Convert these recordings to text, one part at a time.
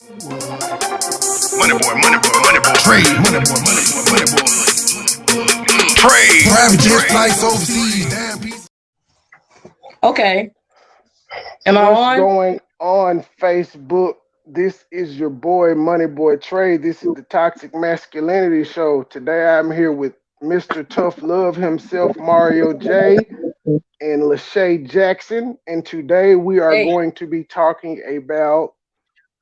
MoneyBoy. Trade. MoneyBoy. Trade. Private jet flights overseas. Damn piece. Okay. Am I What's on? going on, Facebook? This is your boy MoneyBoy Trade. This is the Toxic Masculinity Show. Today I'm here with Mr. Tough Love himself, Mario Jaye, and Lashae Jackson. And today we are Hey. going to be talking about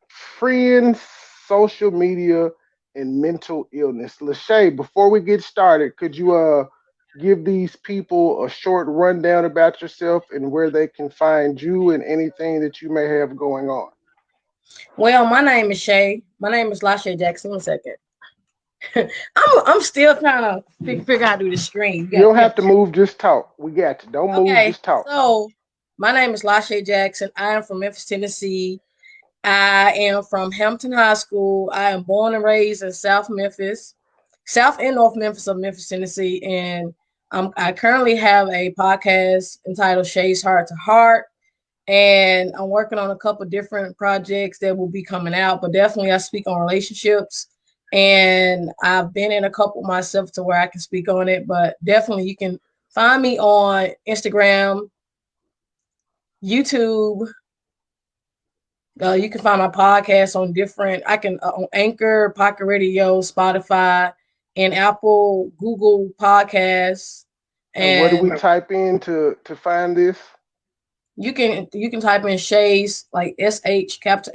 friends, social media, and mental illness. Lashae, before we get started, could you give these people a short rundown about yourself and where they can find you and anything that you may have going on? Well, my name is Shay. My name is Lashae Jackson. 1 second. I'm still trying to figure out how to do the screen. You don't have to move, just talk. We got you. Don't move, Okay. just talk. So my name is Lashae Jackson. I am from Memphis, Tennessee. I am from Hampton High School. I am born and raised in South Memphis, South and North Memphis of Memphis, Tennessee. And I currently have a podcast entitled Shay's Heart to Heart. And I'm working on a couple different projects that will be coming out, but definitely I speak on relationships. And I've been in a couple myself to where I can speak on it, but definitely you can find me on Instagram, YouTube. You can find my podcast on on Anchor, Pocket Radio, Spotify, and Apple, Google Podcasts. And what do we And type in to find this? you can type in Shay's, like SH capital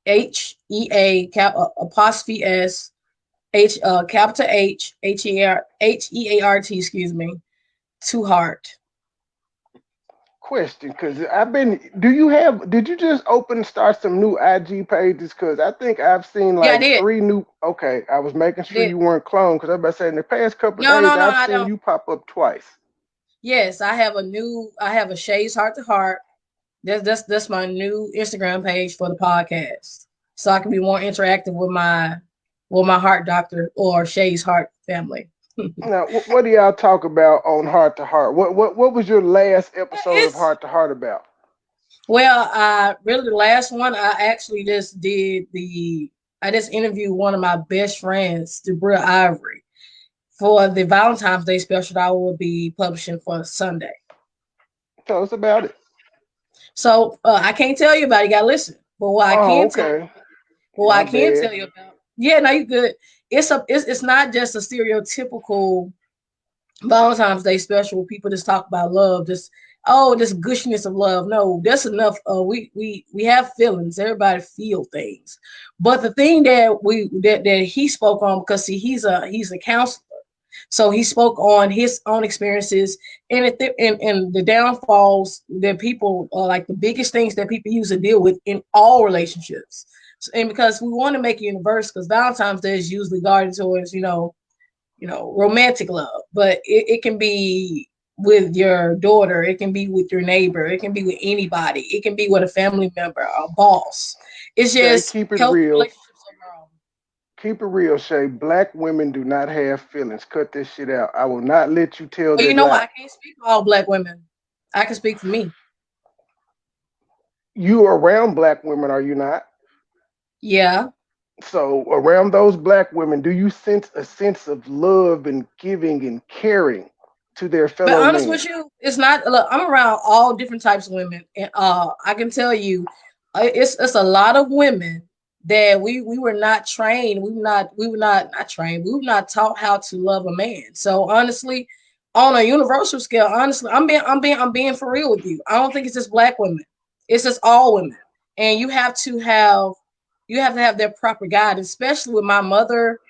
HEA apostrophe S H capital HEART, excuse me, to heart. Question, because did you just start some new IG pages? Because I think I've seen Yeah, I like did. three new. Okay, I was making I sure did. you weren't cloned because I was about to say in the past couple of No, days no, no, I've I seen don't. you pop up twice. Yes, I have a Shay's Heart to Heart. That's my new Instagram page for the podcast. So I can be more interactive with my heart doctor or Shay's Heart family. Now, what do y'all talk about on Heart to Heart? What was your last episode of It's Heart to Heart about? Well, really the last one I actually I just interviewed one of my best friends, Debra Ivory, for the Valentine's Day special that I will be publishing for Sunday. Tell us about it. So I can't tell you about it. You gotta listen. But Oh, okay. what My I can bad. tell you about, yeah, no, you good. It's not just a stereotypical Valentine's Day special where people just talk about love, just this gushiness of love. No, that's enough. We have feelings. Everybody feel things, but the thing that he spoke on, because see, he's a counselor, so he spoke on his own experiences and the downfalls that people like the biggest things that people use to deal with in all relationships. And because we want to make it universal, because Valentine's Day is usually guarded towards romantic love, but it can be with your daughter, it can be with your neighbor, it can be with anybody, it can be with a family member, a boss. It's Shay, just keep it healthy real. relationships overall. Keep it real, Shay. Black women do not have feelings. Cut this shit out. I will not let you tell Well, you that know what? lie. I can't speak for all black women. I can speak for me. You are around black women, are you not? Yeah. So around those black women, do you sense a sense of love and giving and caring to their But fellow honest men? with you, it's not. Look, I'm around all different types of women, and I can tell you, it's a lot of women that we were not trained. We were not trained. We were not taught how to love a man. So honestly, on a universal scale, honestly, I'm being for real with you. I don't think it's just black women. It's just all women, and you have to have their proper guidance, especially with my mother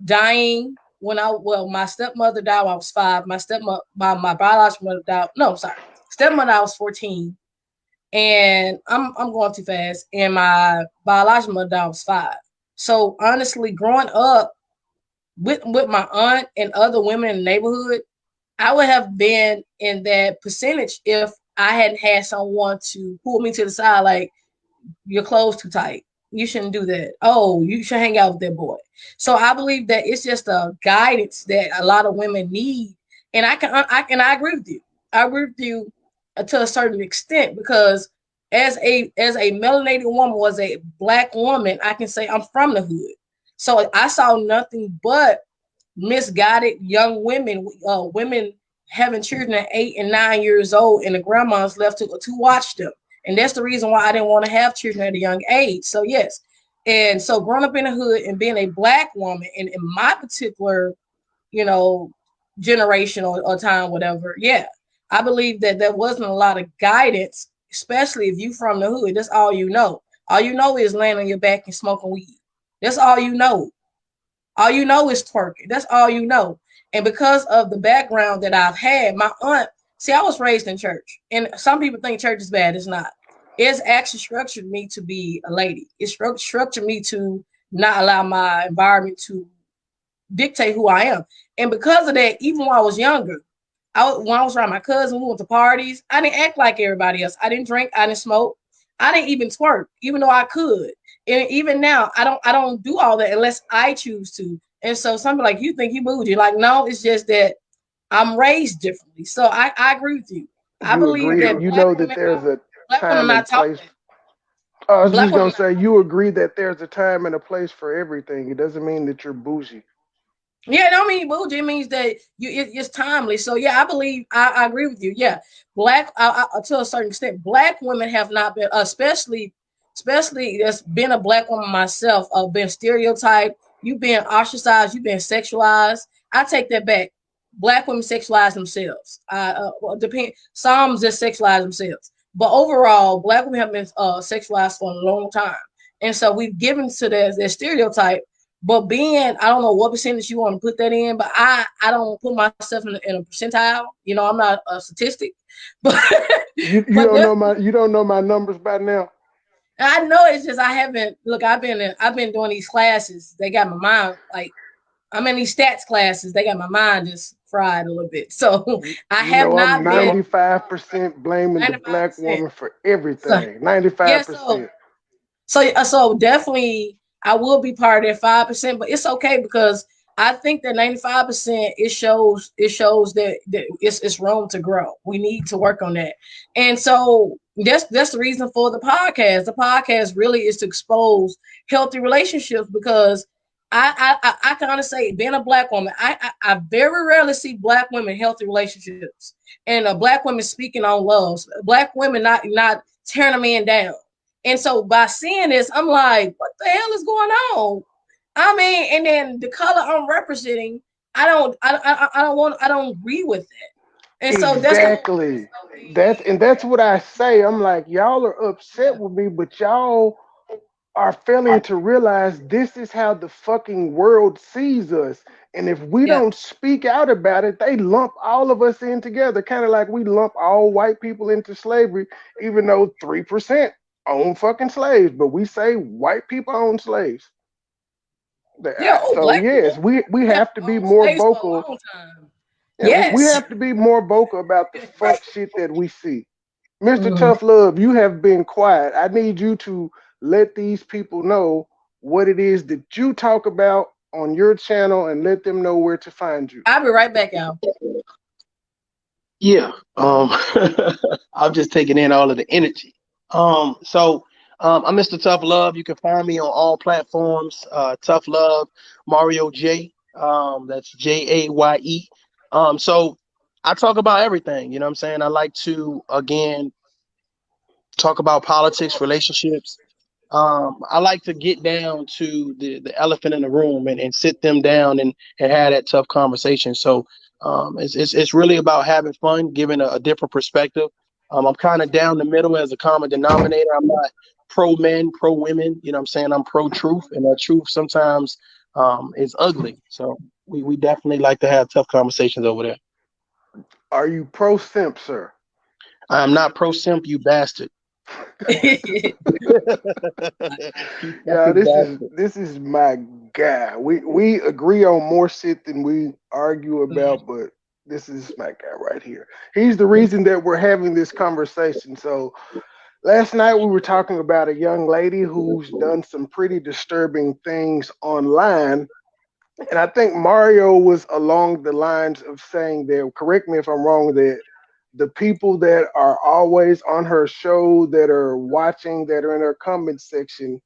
dying my stepmother died when I was 5. My biological mother died. No, sorry. Stepmother I was 14. And I'm going too fast. And my biological mother died when I was 5. So honestly, growing up with my aunt and other women in the neighborhood, I would have been in that percentage if I hadn't had someone to pull me to the side, like, your clothes too tight. You shouldn't do that. Oh, you should hang out with that boy. So I believe that it's just a guidance that a lot of women need, and I agree with you. I agree with you to a certain extent, because as a melanated woman, was a black woman, I can say I'm from the hood. So I saw nothing but misguided young women, women having children at 8 and 9 years old, and the grandmas left to watch them. And that's the reason why I didn't want to have children at a young age. So yes. And so growing up in the hood and being a black woman in my particular, you know, generation or time, whatever. Yeah. I believe that there wasn't a lot of guidance, especially if you from the hood. That's all you know. All you know is laying on your back and smoking weed. That's all you know. All you know is twerking. That's all you know. And because of the background that I've had, my aunt, see, I was raised in church. And some people think church is bad. It's not. It's actually structured me to be a lady. It's structured me to not allow my environment to dictate who I am. And because of that, even when I was younger, when I was around my cousin, we went to parties. I didn't act like everybody else. I didn't drink. I didn't smoke. I didn't even twerk, even though I could. And even now, I don't do all that unless I choose to. And so somebody like, you think you bougie? Like, no, it's just that I'm raised differently. So I agree with you. I You believe agree that that you know that there's a black women time not and taught place. that. I was Black just gonna women. say you agree that there's a time and a place for everything. It doesn't mean that you're bougie. Yeah, it don't mean bougie. It means that it's timely. So yeah, I believe I agree with you. Yeah, black to a certain extent, black women have not been, especially as being a black woman myself, been stereotyped. You've been ostracized. You've been sexualized. I take that back. Black women sexualize themselves. Depend. Some just sexualize themselves, but overall, black women have been sexualized for a long time, and so we've given to their stereotype. But being, I don't know what percentage you want to put that in, but I don't put myself in a percentile. You know, I'm not a statistic, but You but don't know my numbers by now. I know it's just I haven't. Look, I've been doing these classes. They got my mind like I'm in these stats classes. They got my mind just fried a little bit. So I You have know I'm not been 95% blaming the black 95%. woman for So everything. yeah, 95%. so definitely I will be part of that 5%, but it's okay because I think that 95% it shows that it's room to grow. We need to work on that. And so that's the reason for the podcast. The podcast really is to expose healthy relationships because I can honestly say being a black woman, I very rarely see black women in healthy relationships and black women speaking on love, black women not tearing a man down. And so by seeing this, I'm like, what the hell is going on? I mean, and then the color I'm representing, I don't agree with that. And so that's the whole thing. Exactly. That's what I say. I'm like, y'all are upset with me, but y'all are failing to realize this is how the fucking world sees us. And if we Yeah. don't speak out about it, they lump all of us in together, kind of like we lump all white people into slavery, even though 3% own fucking slaves, but we say white people own slaves. Yeah. Oh, So black people yes, we have have to be owned more slaves for a vocal. long time. Yeah, we Yes. have to be more vocal about the fuck shit that we see. Mr. Mhm. Tough Love, you have been quiet. I need you to let these people know what it is that you talk about on your channel and let them know where to find you. I'll be right back, y'all. Yeah. I'm just taking in all of the energy. I'm Mr. Tough Love. You can find me on all platforms. Tough Love, Mario J. That's Jaye. So I talk about everything. You know what I'm saying? I like to again talk about politics, relationships. I like to get down to the elephant in the room and sit them down and have that tough conversation. So it's really about having fun, giving a different perspective. I'm kind of down the middle as a common denominator. I'm not pro men, pro women. You know what I'm saying? I'm pro truth, and that truth sometimes is ugly. So we definitely like to have tough conversations over there. Are you pro simp, sir? I am not pro simp, you bastard. You Yeah, fucking bastard. this is my guy. We agree on more shit than we argue about, but this is my guy right here. He's the reason that we're having this conversation. So last night we were talking about a young lady who's done some pretty disturbing things online. And I think Mario was along the lines of saying that, correct me if I'm wrong, that the people that are always on her show, that are watching, that are in her comment section,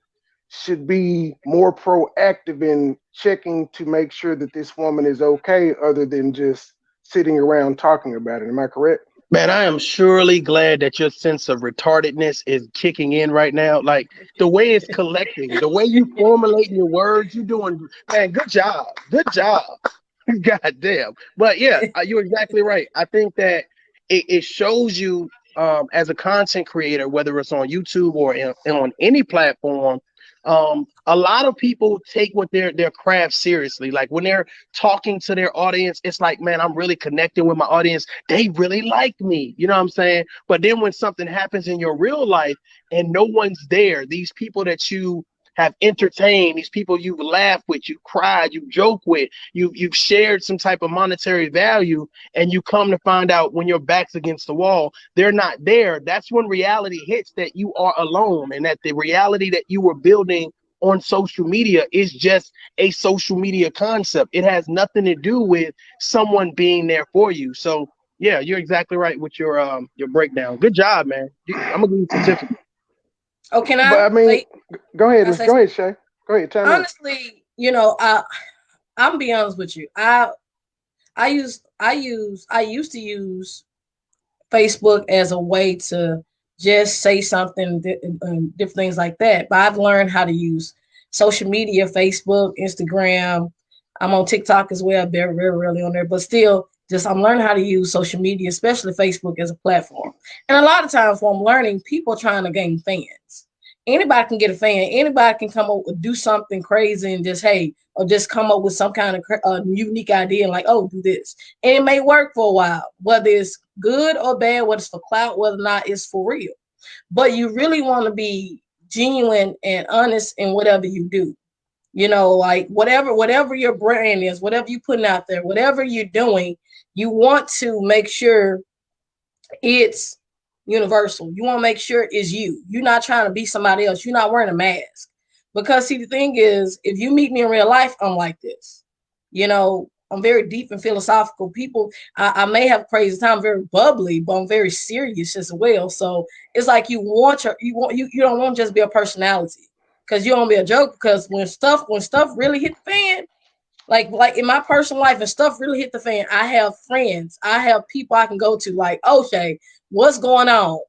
should be more proactive in checking to make sure that this woman is okay, other than just sitting around talking about it. Am I correct? Man, I am surely glad that your sense of retardedness is kicking in right now. Like the way it's collecting, the way you formulating your words, you doing, man, good job. Good job. God damn. But yeah, you're exactly right. I think that it shows you as a content creator, whether it's on YouTube or on any platform, a lot of people take what their craft seriously. Like when they're talking to their audience, it's like, man, I'm really connecting with my audience. They really like me. You know what I'm saying? But then when something happens in your real life and no one's there, these people that you have entertained, these people you've laughed with, you cried, you joke with, you've shared some type of monetary value, and you come to find out when your back's against the wall, they're not there. That's when reality hits, that you are alone, and that the reality that you were building on social media is just a social media concept. It has nothing to do with someone being there for you. So yeah, you're exactly right with your breakdown. Good job, man. I'm gonna give you a certificate. Oh, can But I I mean, say? go Can ahead, I say go something? ahead, Shay. Go ahead, chime in. Honestly, I'm gonna be honest with you. I used to use Facebook as a way to just say something and different things like that. But I've learned how to use social media, Facebook, Instagram. I'm on TikTok as well, very, very rarely on there, but still just I'm learning how to use social media, especially Facebook as a platform. And a lot of times when I'm learning, people are trying to gain fans. Anybody can get a fan. Anybody can come up with do something crazy and just hey, or just come up with some kind of unique idea and like, oh, do this. And it may work for a while, whether it's good or bad, whether it's for clout, whether or not it's for real. But you really want to be genuine and honest in whatever you do. Like whatever your brand is, whatever you putting out there, whatever you're doing, you want to make sure it's universal. You want to make sure it's you. You're not trying to be somebody else. You're not wearing a mask. Because see, the thing is, if you meet me in real life, I'm like this. I'm very deep and philosophical. People, I may have crazy time, I'm very bubbly, but I'm very serious as well. So it's like you don't want to just be a personality because you don't be a joke. Because when stuff really hit the fan, like in my personal life and stuff really hit the fan, I have friends, I have people I can go to like, okay, what's going on?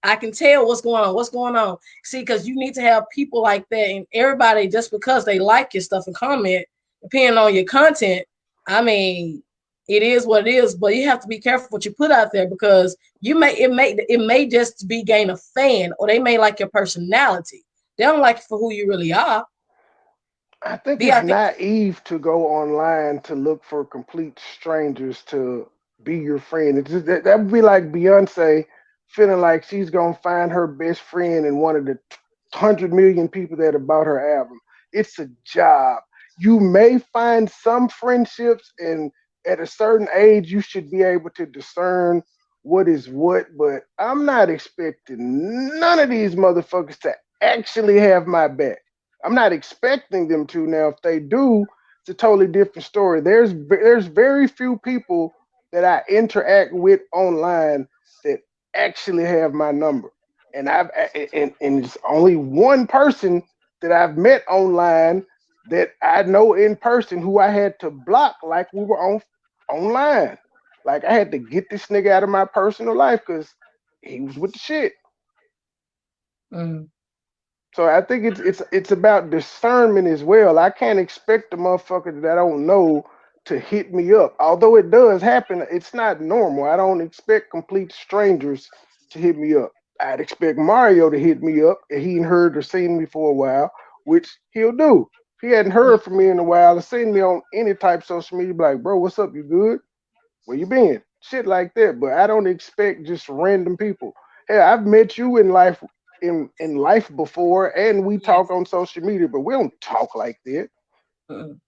I can tell what's going on. What's going on? See, because you need to have people like that, and everybody just because they like your stuff and comment, depending on your content. I mean, it is what it is, but you have to be careful what you put out there because it may just be gain a fan, or they may like your personality. They don't like you for who you really are. I think Be it's out there. naive to go online to look for complete strangers to be your friend. That would be like Beyonce feeling like she's gonna find her best friend in one of the 100 million people that have bought her album. It's a job. You may find some friendships, and at a certain age, you should be able to discern what is what. But I'm not expecting none of these motherfuckers to actually have my back. I'm not expecting them to. Now, if they do, it's a totally different story. There's very few people that I interact with online that actually have my number, and it's only one person that I've met online that I know in person who I had to block like we were online. Like I had to get this nigga out of my personal life because he was with the shit. Mm, So I think it's about discernment as well. I can't expect a motherfucker that I don't know to hit me up. Although it does happen, it's not normal. I don't expect complete strangers to hit me up. I'd expect Mario to hit me up if he ain't heard or seen me for a while, which he'll do. If he hadn't mm, heard from me in a while or seen me on any type of social media, be like, bro, what's up? You good? Where you been? Shit like that. But I don't expect just random people. Hey, I've met you in life before, and we talk yes. on social media, but we don't talk like that. Mm.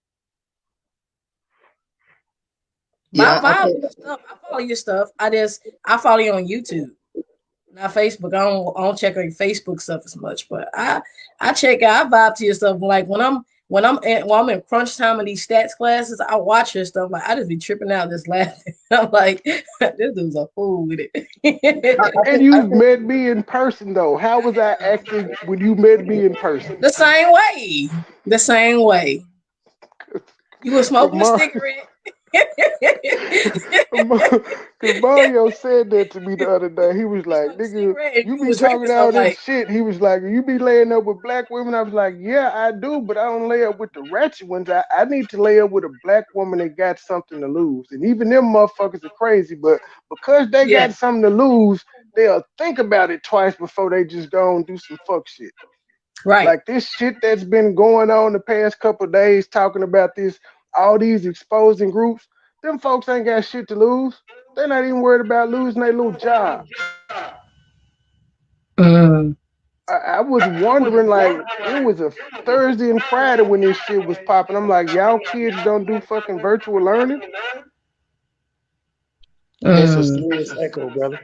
But Yeah, I follow your stuff. I follow your stuff. I follow you on YouTube. Not Facebook. I don't check on your Facebook stuff as much, but I check out. I vibe to your stuff. Like when when I'm in crunch time of these stats classes, I watch her stuff. Like I just be tripping out, just laughing. I'm like, this dude's a fool with it. And you've met me in person though. How was I acting when you met me in person? The same way. The same way. You were smoking a cigarette. Because Mario said that to me the other day. He was like, nigga, you be talking all this shit. He was like, you be laying up with black women. I was like, yeah, I do, but I don't lay up with the ratchet ones. I need to lay up with a black woman that got something to lose. And even them motherfuckers are crazy, but because they got something to lose, they'll think about it twice before they just go and do some fuck shit. Right. Like this shit that's been going on the past couple of days, talking about this, all these exposing groups, them folks ain't got shit to lose. They're not even worried about losing their little job. I was wondering, like, it was a Thursday and Friday when this shit was popping. I'm like, y'all kids don't do fucking virtual learning? It's a serious echo, brother.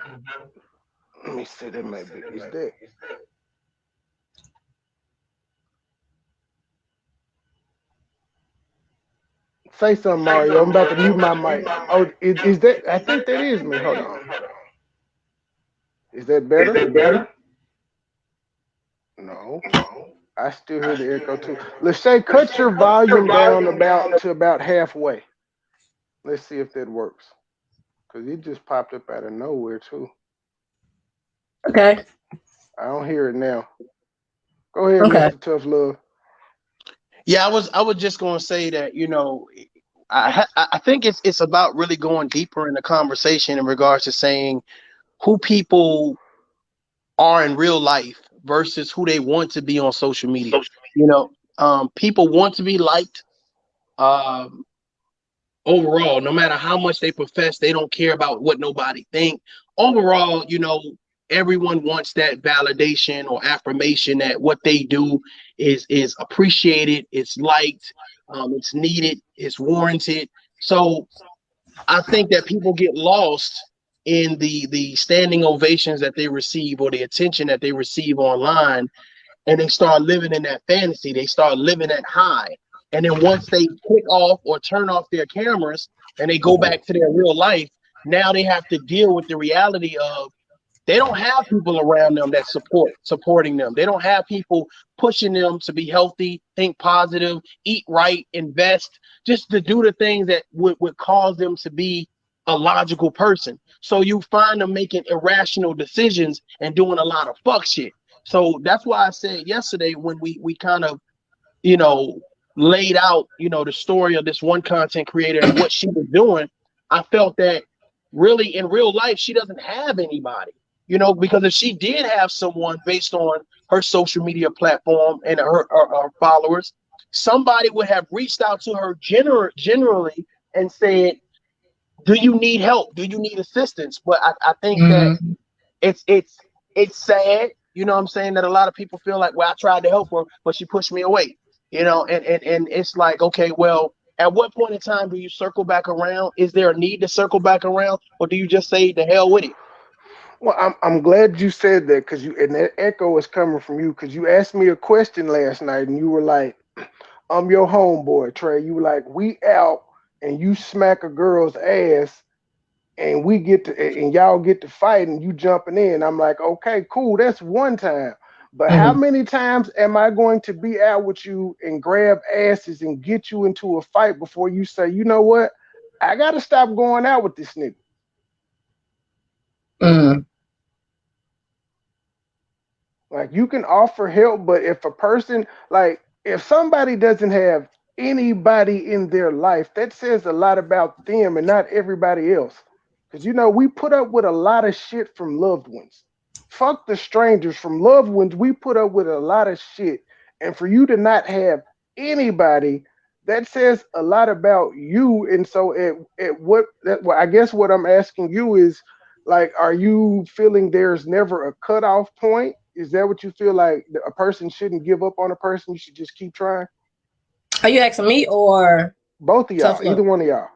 Let me see, that might be, is that? Say something, Mario. I'm about to mute my mic. Oh, is that? I think that is me. Hold on. Is that better? No. I still hear the echo too. Lashae, cut your volume down to about halfway. Let's see if that works. Because it just popped up out of nowhere too. Okay. I don't hear it now. Go ahead, Mr. Tough Love. Yeah, I was just gonna say that, you know, I think it's about really going deeper in the conversation in regards to saying who people are in real life versus who they want to be on social media. You know, people want to be liked. Overall, no matter how much they profess, they don't care about what nobody think. Overall, you know, everyone wants that validation or affirmation that what they do is appreciated, it's liked, it's needed, it's warranted. So I think that people get lost in the standing ovations that they receive or the attention that they receive online, and they start living in that fantasy. They start living that high. And then once they click off or turn off their cameras and they go back to their real life, now they have to deal with the reality of they don't have people around them that supporting them. They don't have people pushing them to be healthy, think positive, eat right, invest, just to do the things that would cause them to be a logical person. So you find them making irrational decisions and doing a lot of fuck shit. So that's why I said yesterday when we kind of, you know, laid out, you know, the story of this one content creator and what she was doing, I felt that really in real life, she doesn't have anybody, you know, because if she did have someone based on her social media platform and her followers, somebody would have reached out to her generally and said, do you need help? Do you need assistance? But I think that it's sad, you know what I'm saying, that a lot of people feel like, well, I tried to help her, but she pushed me away, you know, and it's like, okay, well, at what point in time do you circle back around? Is there a need to circle back around, or do you just say the hell with it? Well, I'm glad you said that because you and that echo is coming from you because you asked me a question last night and you were like, I'm your homeboy, Trey. You were like, we out and you smack a girl's ass and we get to and y'all get to fight and you jumping in. I'm like, okay, cool, that's one time. But how many times am I going to be out with you and grab asses and get you into a fight before you say, you know what? I gotta stop going out with this nigga. Like you can offer help, but if a person like if somebody doesn't have anybody in their life, that says a lot about them and not everybody else. Because you know, we put up with a lot of shit from loved ones. Fuck the strangers, from loved ones, we put up with a lot of shit. And for you to not have anybody, that says a lot about you. And so well, I guess what I'm asking you is like, are you feeling there's never a cutoff point? Is that what you feel like a person shouldn't give up on a person? You should just keep trying? Are you asking me or both of y'all? Either one of y'all.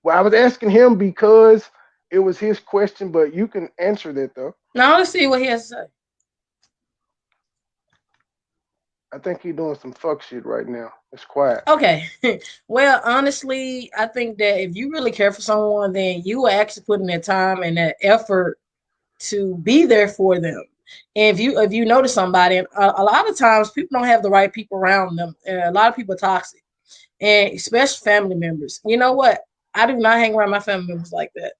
Well, I was asking him because it was his question, but you can answer that though. Now let's see what he has to say. I think he doing some fuck shit right now. It's quiet. Okay. Well, honestly, I think that if you really care for someone, then you will actually put in that time and that effort to be there for them. And if you notice somebody, and a lot of times people don't have the right people around them. A lot of people are toxic, and especially family members. You know what? I do not hang around my family members like that.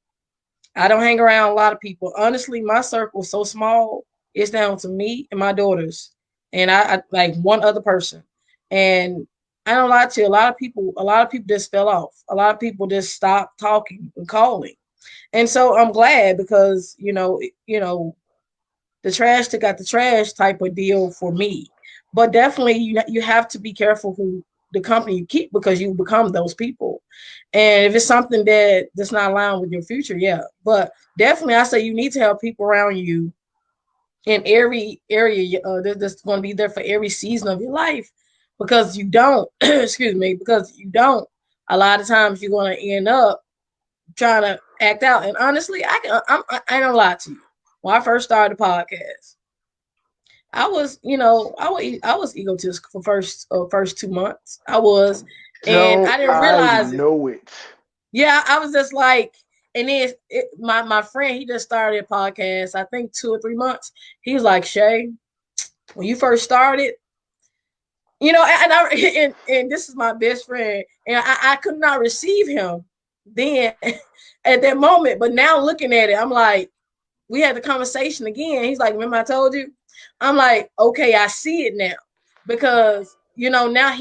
I don't hang around a lot of people. Honestly, my circle is so small. It's down to me and my daughters, and I like one other person. And I don't lie to you. A lot of people just fell off. A lot of people just stopped talking and calling. And so I'm glad because the trash that got the trash type of deal for me. But definitely you have to be careful who the company you keep because you become those people. And if it's something that's not aligned with your future, yeah. But definitely I say you need to have people around you in every area that's going to be there for every season of your life because you don't excuse me, because you don't, a lot of times you're going to end up trying to act out. And honestly, I don't lie to you. When I first started the podcast, I was egotistic for first 2 months. I was, and Don't I didn't I realize it. know it? Yeah, I was just like, and then my friend, he just started a podcast. I think 2 or 3 months. He was like, Shay, when you first started, and this is my best friend, and I could not receive him then at that moment, but now looking at it, I'm like, we had the conversation again. He's like, remember I told you? I'm like, okay, I see it now because now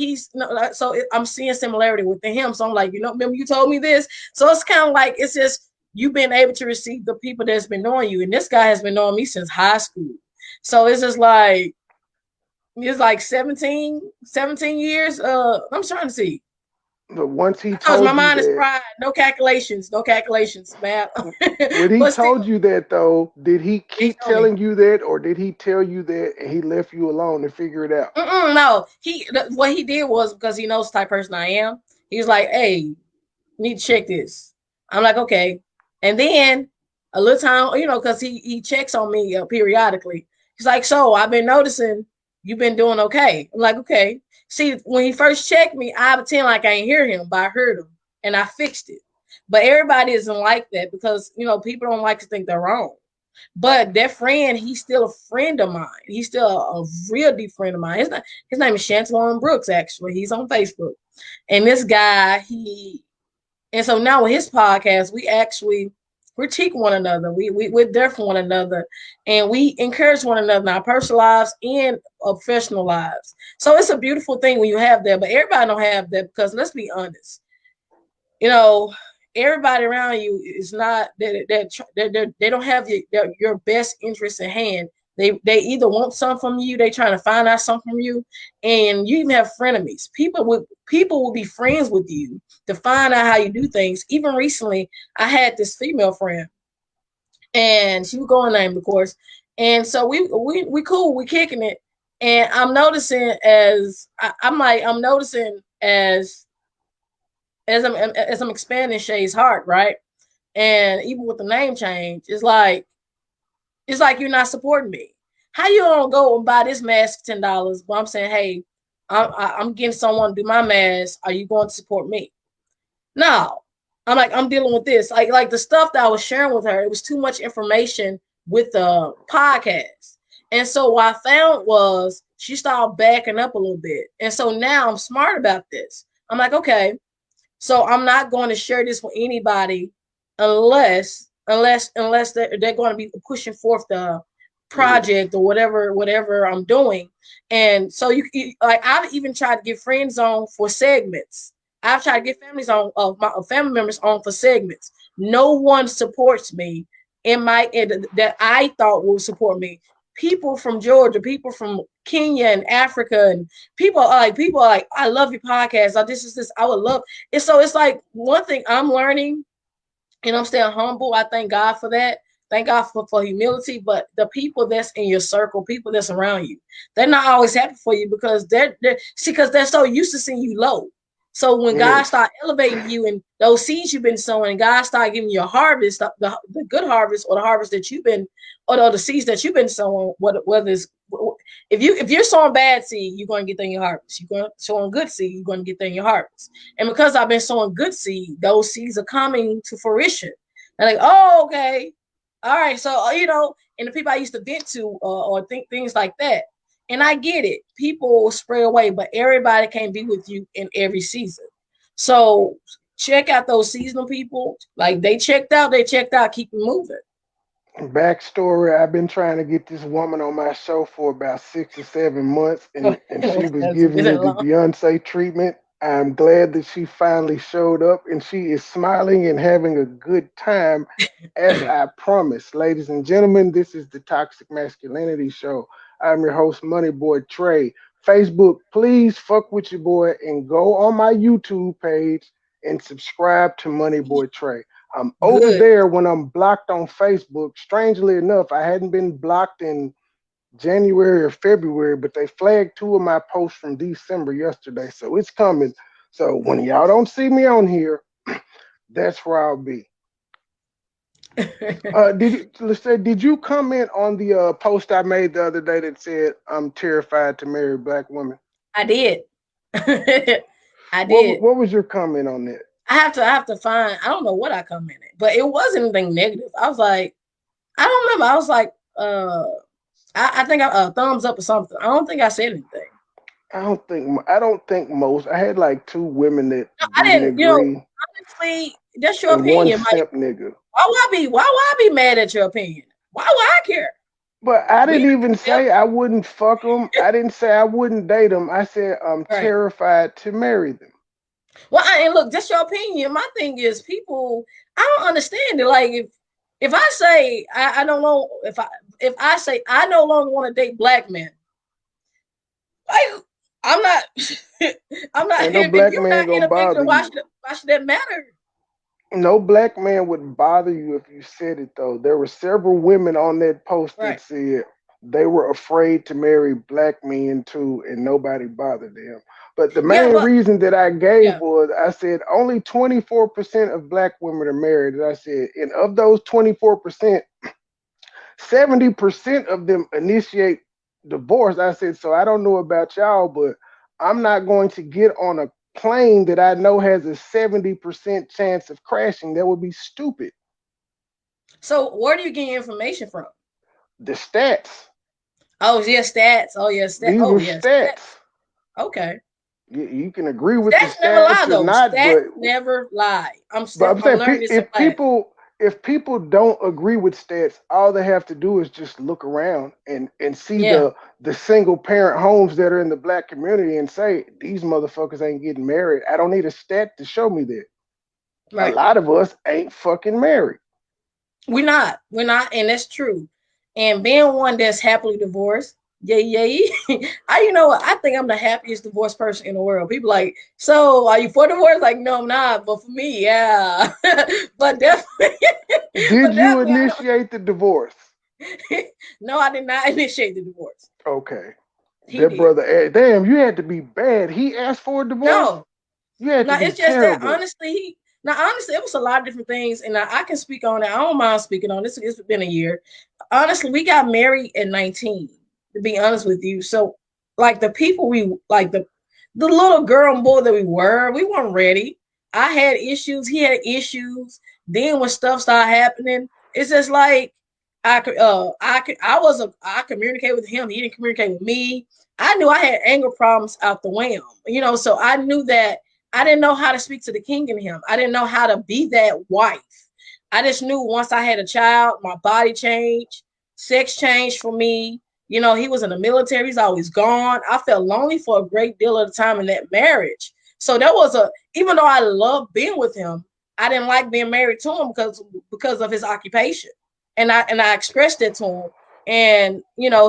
I'm seeing similarity within him. So I'm like, remember you told me this. So it's kind of like it's just you've been able to receive the people that's been knowing you, and this guy has been knowing me since high school. So it's just like it's like 17 years. I'm trying to see. But once he Because my told you mind is that, fried. No calculations, man. when he But still, told you that though, did he he keep told me. telling you that, or did he tell you that and he left you alone to figure it out? No, what he did was because he knows the type of person I am. He was like, "Hey, you need to check this." I'm like, "Okay," and then a little time, because he checks on me periodically. He's like, "So I've been noticing you've been doing okay." I'm like, "Okay." See, when he first checked me, I pretend like I ain't hear him, but I heard him and I fixed it. But everybody isn't like that because people don't like to think they're wrong. But that friend, he's still a friend of mine. He's still a real deep friend of mine. His name is Chantelon Brooks, actually. He's on Facebook. And this guy, and so now with his podcast, we actually critique one another. We're there for one another, and we encourage one another in our personal lives and professional lives. So it's a beautiful thing when you have that, but everybody don't have that because let's be honest, you know, everybody around you is not they don't have your best interest in hand. They either want something from you, they trying to find out something from you, and you even have frenemies. People will be friends with you to find out how you do things. Even recently, I had this female friend, and she was going named, of course. And so we cool, we kicking it. And I'm noticing I'm noticing as I'm expanding Shay's heart, right? And even with the name change, it's like you're not supporting me. How you gonna go and buy this mask for $10? But I'm saying, hey, I'm getting someone to do my mask. Are you going to support me? No. I'm dealing with this. Like the stuff that I was sharing with her, it was too much information with the podcast. And so what I found was she started backing up a little bit. And so now I'm smart about this. I'm like, okay, so I'm not going to share this with anybody unless they're going to be pushing forth the project or whatever I'm doing. And so you like I've even tried to get friends on for segments. I've tried to get families on my family members on for segments. No one supports me that I thought would support me. People from Georgia, people from Kenya and Africa, and people are like, I love your podcast. This I would love it. So it's like one thing I'm learning, and I'm staying humble. I thank God for that. Thank God for humility. But the people that's in your circle, people that's around you, they're not always happy for you because they're so used to seeing you low. So when God Yes. start elevating you and those seeds you've been sowing, and God start giving you a harvest, the good harvest or the harvest that you've been, or the seeds that you've been sowing, whether it's if you're sowing bad seed, you're going to get that in your harvest. You're going to sowing good seed, you're going to get that in your harvest. And because I've been sowing good seed, those seeds are coming to fruition. And like, oh, okay, all right. So and the people I used to vent to or think things like that. And I get it. People will spray away, but everybody can't be with you in every season. So check out those seasonal people. Like they checked out, keep it moving. Backstory: I've been trying to get this woman on my show for about 6 or 7 months, and she was giving me the Beyonce treatment. I'm glad that she finally showed up, and she is smiling and having a good time, as I promised. Ladies and gentlemen, this is the Toxic Masculinity Show. I'm your host, MoneyBoy Trey. Facebook, please fuck with your boy and go on my YouTube page and subscribe to MoneyBoy Trey. I'm over Good. there when I'm blocked on Facebook. Strangely enough, I hadn't been blocked in January or February, but they flagged 2 of my posts from December yesterday, so it's coming. So when y'all don't see me on here, that's where I'll be. Did you comment on the post I made the other day that said I'm terrified to marry black women? I did. I did. What was your comment on that? I have to find. I don't know what I commented, but it wasn't anything negative. I was like, I don't remember. I was like, I think I thumbs up or something. I don't think I said anything. I don't think most. I had like 2 women that I didn't agree. Honestly, that's your and opinion. One simp nigga. Why would I be mad at your opinion? Why would I care? But I didn't even say I wouldn't fuck them. I didn't say I wouldn't date them. I said I'm terrified to marry them. Well, and look, just your opinion. My thing is, people, I don't understand it. Like, if I say I don't know, if I say I no longer want to date black men, like I'm not, I'm not. Ain't no black man gonna bother you. Why should that matter? No black man would bother you if you said it, though. There were several women on that post that said they were afraid to marry black men too, and nobody bothered them. But the main reason that I gave was I said only 24% of black women are married. And I said, and of those 24%, 70% of them initiate divorce. I said, so I don't know about y'all, but I'm not going to get on a plane that I know has a 70% chance of crashing. That would be stupid. So where do you get your information from? The stats. Oh, yeah, stats. Oh, yeah, stats. These were stats. Okay. You can agree with stats the stats or not, stats but never lie. I'm saying if people don't agree with stats, all they have to do is just look around and see the single parent homes that are in the black community and say these motherfuckers ain't getting married. I don't need a stat to show me that. Right. A lot of us ain't fucking married. We're not, and that's true. And being one that's happily divorced, yay. I think I'm the happiest divorced person in the world. People like, so are you for divorce? Like, no, I'm not. But for me, yeah. But definitely. Did you initiate the divorce? No, I did not initiate the divorce. Okay. That brother, damn, you had to be bad. He asked for a divorce? No. You had to be it's just terrible. that honestly, it was a lot of different things, and I can speak on it. I don't mind speaking on this. It's been a year. Honestly, we got married at 19. To be honest with you, so like the people we like the little girl and boy that we weren't ready. I had issues. He had issues. Then when stuff started happening, it's just like I communicate with him. He didn't communicate with me. I knew I had anger problems out the wham. So I knew that I didn't know how to speak to the king in him. I didn't know how to be that wife. I just knew once I had a child, my body changed, sex changed for me. He was in the military. He's always gone. I felt lonely for a great deal of the time in that marriage. So there was even though I loved being with him, I didn't like being married to him because of his occupation. And I expressed it to him. And,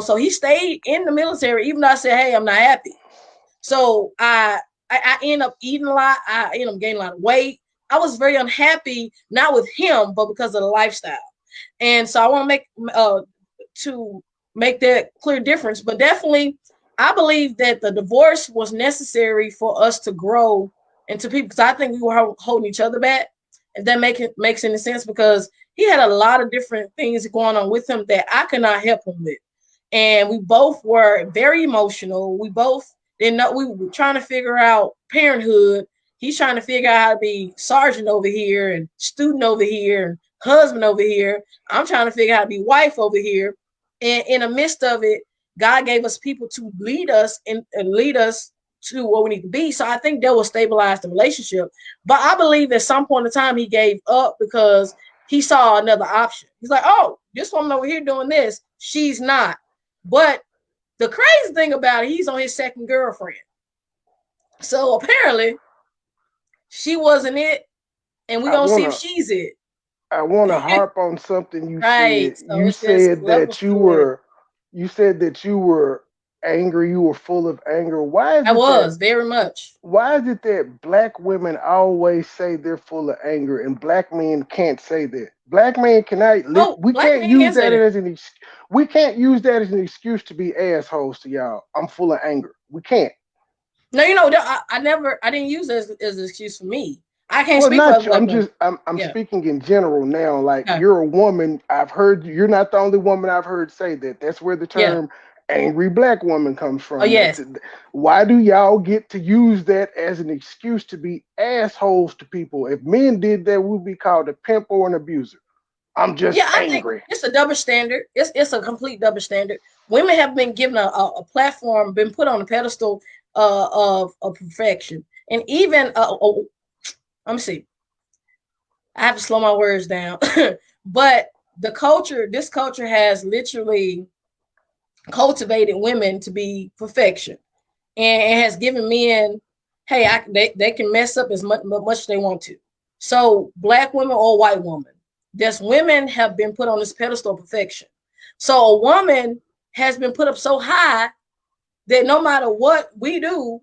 so he stayed in the military, even though I said, hey, I'm not happy. So I ended up eating a lot. I ended up gaining a lot of weight. I was very unhappy, not with him, but because of the lifestyle. And so I want to make that clear difference. But definitely, I believe that the divorce was necessary for us to grow and to people, because I think we were holding each other back. If that makes any sense, because he had a lot of different things going on with him that I could not help him with. And we both were very emotional. We both didn't know, we were trying to figure out parenthood. He's trying to figure out how to be sergeant over here and student over here and husband over here. I'm trying to figure out how to be wife over here. And in the midst of it, God gave us people to lead us and lead us to what we need to be. So I think that will stabilize the relationship. But I believe at some point in time he gave up because he saw another option. He's like, oh, this woman over here doing this, she's not. But the crazy thing about it, he's on his second girlfriend. So apparently she wasn't it, and we're gonna see if she's it. I want to harp on something you right. said. So you said that you said that you were angry, you were full of anger. Why is I was very much. Why is it that black women always say they're full of anger and black men can't say that? Black men cannot. We can't use that as we can't use that as an excuse to be assholes to y'all. I'm full of anger. We can't. No, you know, I didn't use it as an excuse for me. I can't speak for other women. I'm speaking in general now. Like you're a woman. I've heard you're not the only woman I've heard say that. That's where the term angry black woman comes from. Oh, yes. Why do y'all get to use that as an excuse to be assholes to people? If men did that, we'd be called a pimp or an abuser. I'm just angry. It's a double standard. It's a complete double standard. Women have been given a platform, been put on a pedestal of perfection, and even let me see. I have to slow my words down. But this culture has literally cultivated women to be perfection, and it has given men, hey, they can mess up as much as they want to. So black women or white women, just women have been put on this pedestal of perfection. So a woman has been put up so high that no matter what we do,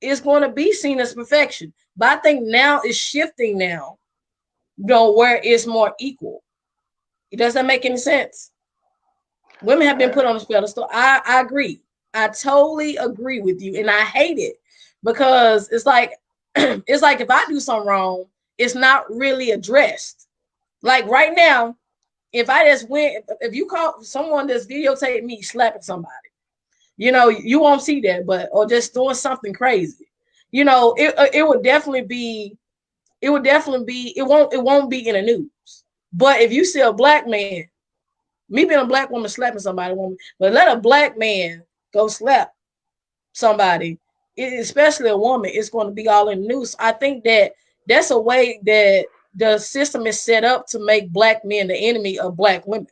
it's going to be seen as perfection. But I think now it's shifting now, where it's more equal. Does that make any sense? Women have been put on this pedestal. I agree. I totally agree with you. And I hate it because it's like if I do something wrong, it's not really addressed. Like right now, if I just if you call someone that's videotaped me slapping somebody, you won't see that, or just doing something crazy. It would definitely be, it won't be in the news. But if you see a black man, me being a black woman slapping somebody, but let a black man go slap somebody, especially a woman, it's going to be all in the news. I think that's a way that the system is set up to make black men the enemy of black women.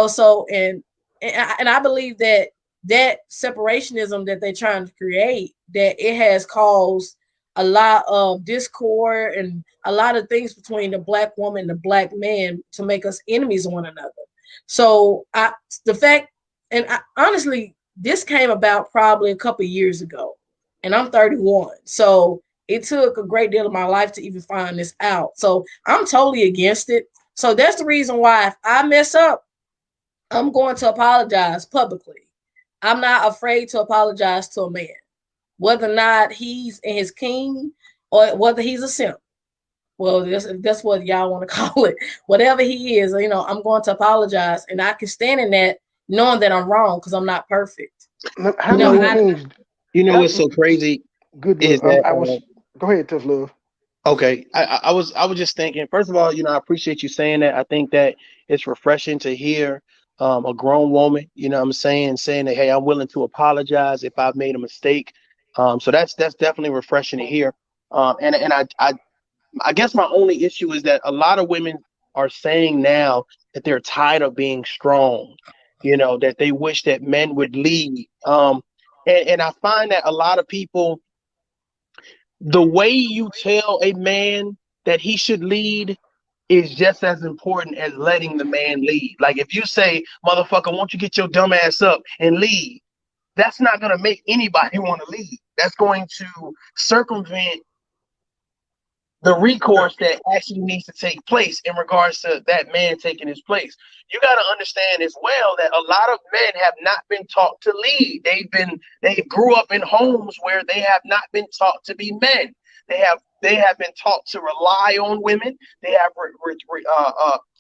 So and I believe that separationism that they're trying to create, that it has caused a lot of discord and a lot of things between the black woman and the black man to make us enemies of one another. So honestly, this came about probably a couple of years ago, and I'm 31. So it took a great deal of my life to even find this out. So I'm totally against it. So that's the reason why if I mess up, I'm going to apologize publicly. I'm not afraid to apologize to a man, whether or not he's in his king or whether he's a simp. Well, that's what y'all want to call it. Whatever he is, I'm going to apologize, and I can stand in that, knowing that I'm wrong because I'm not perfect. What's so crazy? Good. Is that, go ahead, Tough Love. Okay, I was just thinking. First of all, I appreciate you saying that. I think that it's refreshing to hear a grown woman, saying that, hey, I'm willing to apologize if I've made a mistake. So that's definitely refreshing to hear. And I guess my only issue is that a lot of women are saying now that they're tired of being strong, that they wish that men would lead. And I find that a lot of people, the way you tell a man that he should lead is just as important as letting the man lead. Like if you say, motherfucker, won't you get your dumb ass up and lead? That's not going to make anybody want to lead. That's going to circumvent the recourse that actually needs to take place in regards to that man taking his place. You got to understand as well that a lot of men have not been taught to lead. They grew up in homes where they have not been taught to be men. They have been taught to rely on women. They have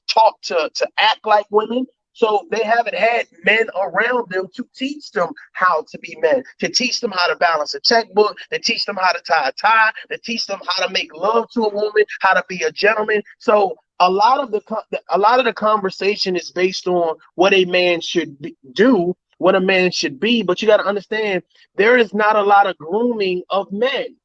taught to act like women. So they haven't had men around them to teach them how to be men, to teach them how to balance a checkbook, to teach them how to tie a tie, to teach them how to make love to a woman, how to be a gentleman. So a lot of the conversation is based on what a man should do, what a man should be. But you got to understand, there is not a lot of grooming of men.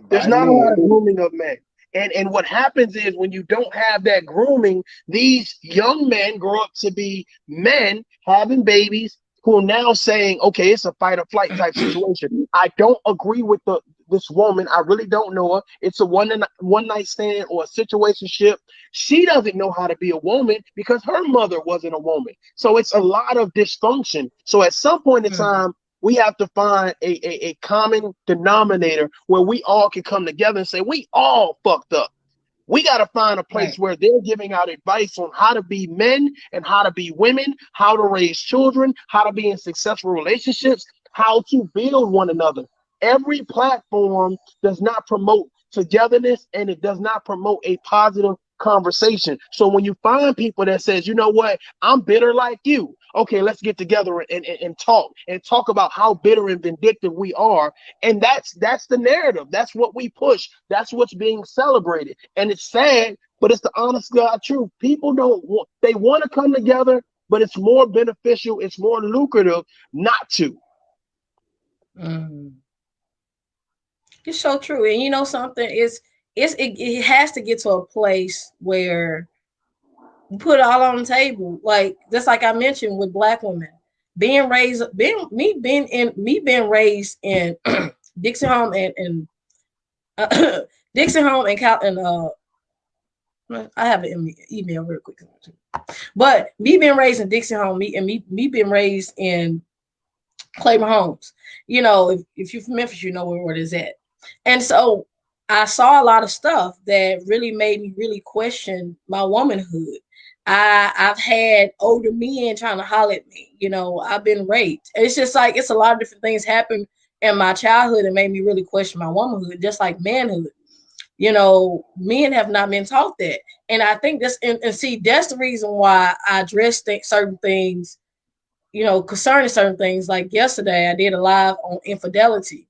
There's not a lot of grooming of men. And what happens is when you don't have that grooming, these young men grow up to be men having babies who are now saying, okay, it's a fight or flight type situation. I don't agree with this woman. I really don't know her. It's a one night stand or a situationship. She doesn't know how to be a woman because her mother wasn't a woman. So it's a lot of dysfunction. So at some point in time, we have to find a common denominator where we all can come together and say, we all fucked up. We got to find a place where they're giving out advice on how to be men and how to be women, how to raise children, how to be in successful relationships, how to build one another. Every platform does not promote togetherness, and it does not promote a positive conversation. So when you find people that says, you know what, I'm bitter like you. Okay, let's get together and talk about how bitter and vindictive we are. And that's the narrative. That's what we push. That's what's being celebrated. And it's sad, but it's the honest God truth. People they want to come together, but it's more beneficial, it's more lucrative not to. It's so true. And you know something, it has to get to a place where you put it all on the table. Like just like I mentioned with Black women, being raised in Dixie Home and Dixie Home and I have an email real quick. But me being raised in Dixie Home, me being raised in Claiborne Homes, you know, if you're from Memphis, you know where it is at. And so I saw a lot of stuff that really made me really question my womanhood. I've had older men trying to holler at me. You know, I've been raped. It's just like it's a lot of different things happened in my childhood and made me really question my womanhood, just like manhood. You know, men have not been taught that. And I think this, and see, that's the reason why I address certain things, you know, concerning certain things. Like yesterday, I did a live on infidelity.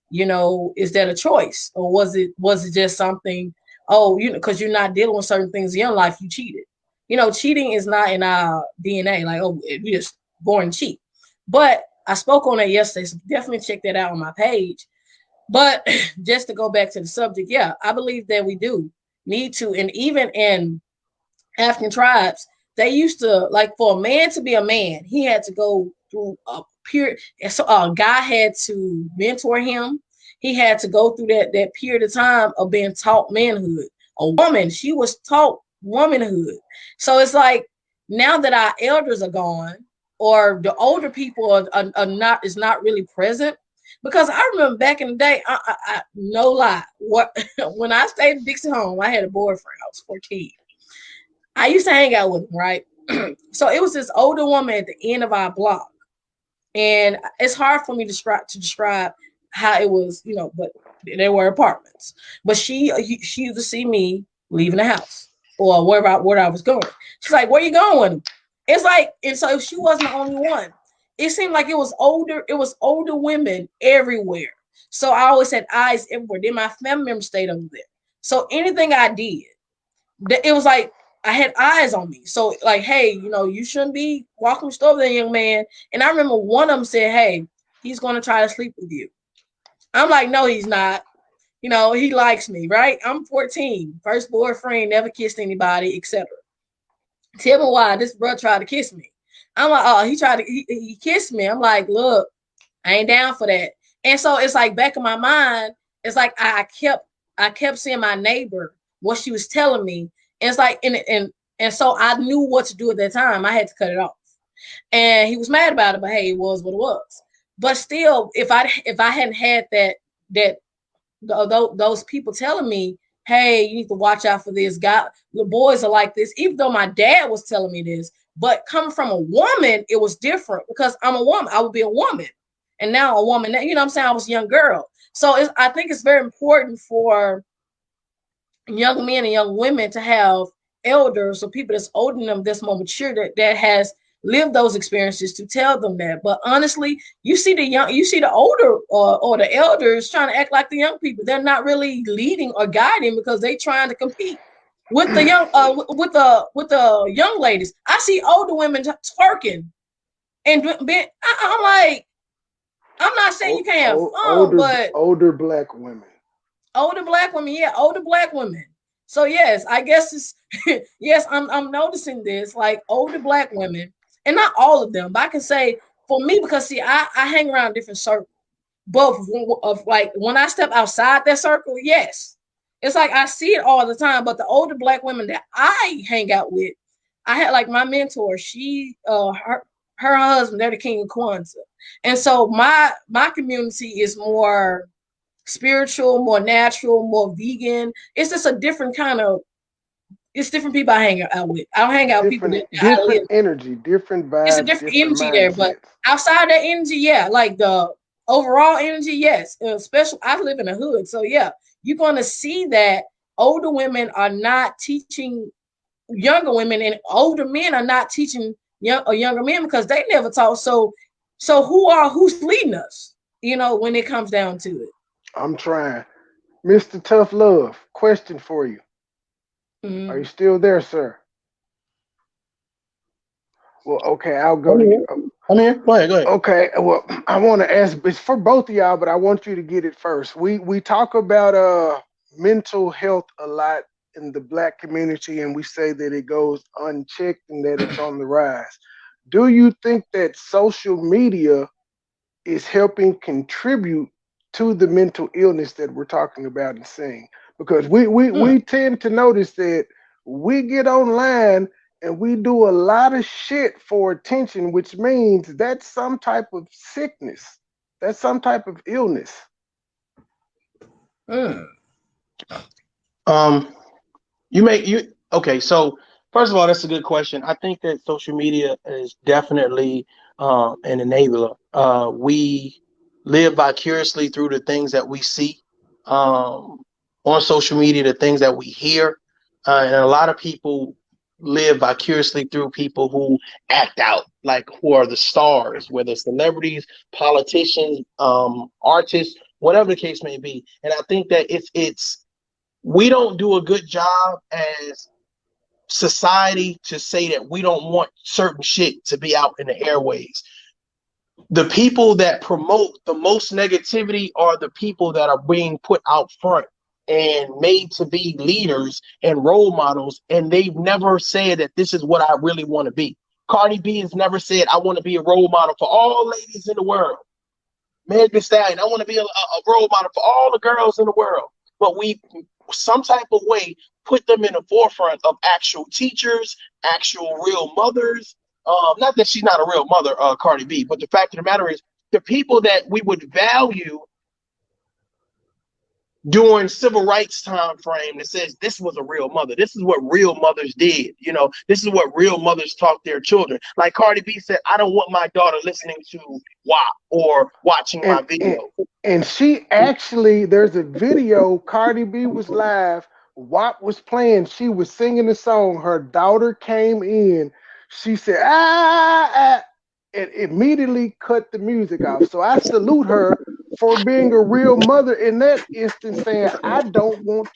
You know, is that a choice, or was it just something? Oh, you know, because you're not dealing with certain things in your life, you cheated. You know, cheating is not in our DNA. Like, oh, we just born cheat. But I spoke on it yesterday, so definitely check that out on my page. But just to go back to the subject, yeah, I believe that we do need to, and even in African tribes, they used to, like, for a man to be a man, he had to go through a period. So a guy had to mentor him. He had to go through that period of time of being taught manhood. A woman, she was taught womanhood. So it's like now that our elders are gone, or the older people are not really present. Because I remember back in the day, I no lie, when I stayed in Dixie Home, I had a boyfriend. I was 14. I used to hang out with him, right? So it was this older woman at the end of our block. And it's hard for me to describe how it was, you know, but there were apartments. But she used to see me leaving the house or where I was going. She's like, "Where you going?" It's like, and so she wasn't the only one. It seemed like it was older women everywhere. So I always had eyes everywhere. Then my family members stayed over there. So anything I did, it was like I had eyes on me. So like, hey, you know, you shouldn't be walking the store with that young man. And I remember one of them said, "Hey, he's going to try to sleep with you." I'm like, "No, he's not. You know, he likes me, right? I'm 14, first boyfriend, never kissed anybody, etc. Tell me why this brother tried to kiss me." I'm like, "Oh, he kissed me." I'm like, "Look, I ain't down for that." And so it's like back in my mind, it's like I kept seeing my neighbor, what she was telling me. And it's like, and so I knew what to do at that time. I had to cut it off. And he was mad about it, but hey, it was what it was. But still, if I hadn't had those people telling me, "Hey, you need to watch out for this guy. The boys are like this," even though my dad was telling me this, but coming from a woman, it was different because I'm a woman. I would be a woman. And now a woman, you know what I'm saying? I was a young girl. So I think it's very important for young men and young women to have elders or people that's older than them, that's more mature, that has lived those experiences to tell them that. But honestly, you see the older or the elders trying to act like the young people. They're not really leading or guiding because they trying to compete with the young with the young ladies. I see older women twerking, and I'm like, I'm not saying you can't have fun, but older black women. Older black women, yeah, older black women. So yes, I guess it's yes, I'm noticing this, like older black women, and not all of them, but I can say for me, because see, I hang around different circles. But of like when I step outside that circle, yes. It's like I see it all the time. But the older black women that I hang out with, I had like my mentor, she her husband, they're the king of Kwanzaa. And so my community is more spiritual, more natural, more vegan. It's just a different kind of. It's different people I hang out with. I don't hang out with people that I different live. energy, different It's a vibes, different different energy there, but mindsets. outside that energy, yeah, like the overall energy, yes. Especially, I live in a hood, so yeah, you're gonna see that older women are not teaching younger women, and older men are not teaching younger men because they never taught. So who's leading us? When it comes down to it. I'm trying. Mr. Tough Love, question for you. Are you Mm-hmm. still there, sir? Well, okay, I'll go I'm to. here. I'm here. Go ahead. Go ahead. Okay, well, I want to ask. It's for both of y'all, but I want you to get it first. We talk about mental health a lot in the black community, and we say that it goes unchecked and that it's on the rise. Do you think that social media is helping contribute to the mental illness that we're talking about and seeing? Because we tend to notice that we get online and we do a lot of shit for attention, which means that's some type of sickness. That's some type of illness. Mm. Um, you okay? So first of all, that's a good question. I think that social media is definitely an enabler. We live vicariously through the things that we see on social media, the things that we hear, and a lot of people live vicariously through people who act out, like who are the stars, whether celebrities, politicians, artists, whatever the case may be. And I think that it's we don't do a good job as society to say that we don't want certain shit to be out in the airways. The people that promote the most negativity are the people that are being put out front and made to be leaders and role models, and they've never said that this is what I really want to be. Cardi B has never said I want to be a role model for all ladies in the world. Meg Thee Stallion, I want to be a role model for all the girls in the world. But we, some type of way, put them in the forefront of actual teachers, actual real mothers. Not that she's not a real mother, Cardi B, but the fact of the matter is, the people that we would value during civil rights time frame that says this was a real mother. This is what real mothers did. This is what real mothers taught their children. Like Cardi B said, I don't want my daughter listening to WAP or watching And my video. and she actually, there's a video. Cardi B was live. WAP was playing. She was singing the song. Her daughter came in. She said, ah, and immediately cut the music off. So I salute her for being a real mother in that instance, saying, I don't want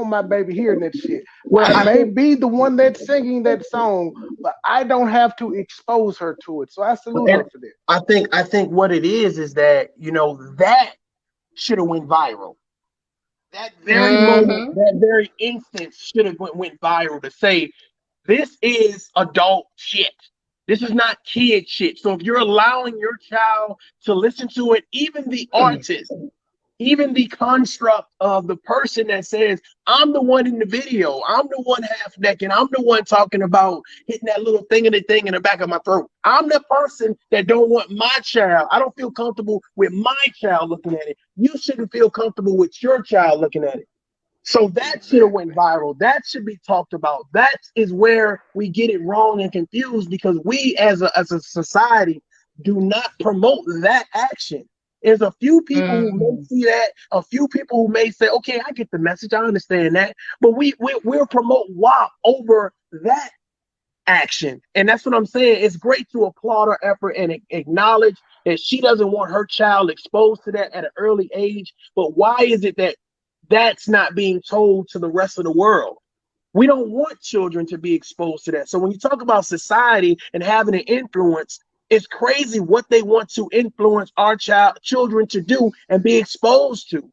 my baby hearing that shit. Well, I I may think be the one that's singing that song, but I don't have to expose her to it. So I salute and her for that. I think what it is that that should have went viral. That very moment, Mm-hmm. that very instance should have went viral to say this is adult shit. This is not kid shit. So if you're allowing your child to listen to it, even the artist, even the construct of the person that says, I'm the one in the video, I'm the one half naked, I'm the one talking about hitting that little thing in the back of my throat. I'm the person that don't want my child. I don't feel comfortable with my child looking at it. You shouldn't feel comfortable with your child looking at it. So that should have went Exactly. viral. That should be talked about. That is where we get it wrong and confused because we as a society do not promote that action. There's a few people who may Mm. see that, a few people who may say, okay, I get the message, I understand that, but we'll promote WAP over that action. And that's what I'm saying. It's great to applaud her effort and acknowledge that she doesn't want her child exposed to that at an early age. But why is it that that's not being told to the rest of the world? We don't want children to be exposed to that. So when you talk about society and having an influence, it's crazy what they want to influence our children to do and be exposed to.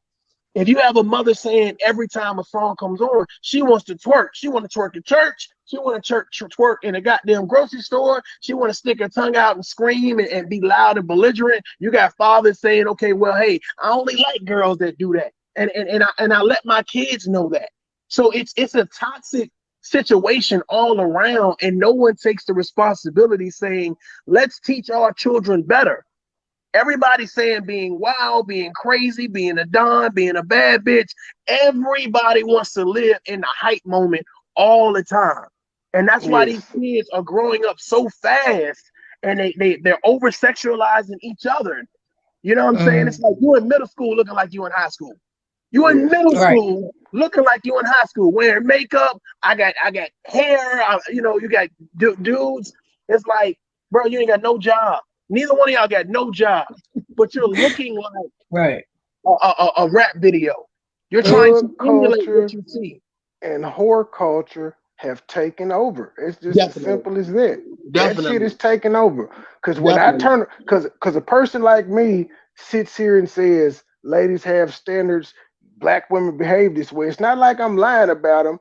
If you have a mother saying every time a song comes on, she wants to twerk. She want to twerk in church. She want to twerk in a goddamn grocery store. She want to stick her tongue out and scream and be loud and belligerent. You got fathers saying, okay, well, hey, I only like girls that do that. And I let my kids know that. So it's a toxic situation all around, and no one takes the responsibility saying, let's teach our children better. Everybody's saying being wild, being crazy, being a don, being a bad bitch. Everybody wants to live in the hype moment all the time. And that's why these Yes. kids are growing up so fast, and they're over sexualizing each other. You know what I'm saying? It's Mm. like you in middle school looking like you in high school. You in Yes. middle Right. school looking like you in high school, wearing makeup. I got hair. You got dudes. It's like, bro, you ain't got no job. Neither one of y'all got no job, but you're looking like Right. a rap video. You're trying to Thug emulate what culture you see. and whore culture have taken over. It's just as Definitely, simple as that. That shit definitely, is taking over. Cause when I definitely. turn, cause a person like me sits here and says, ladies have standards, black women behave this way. It's not like I'm lying about them.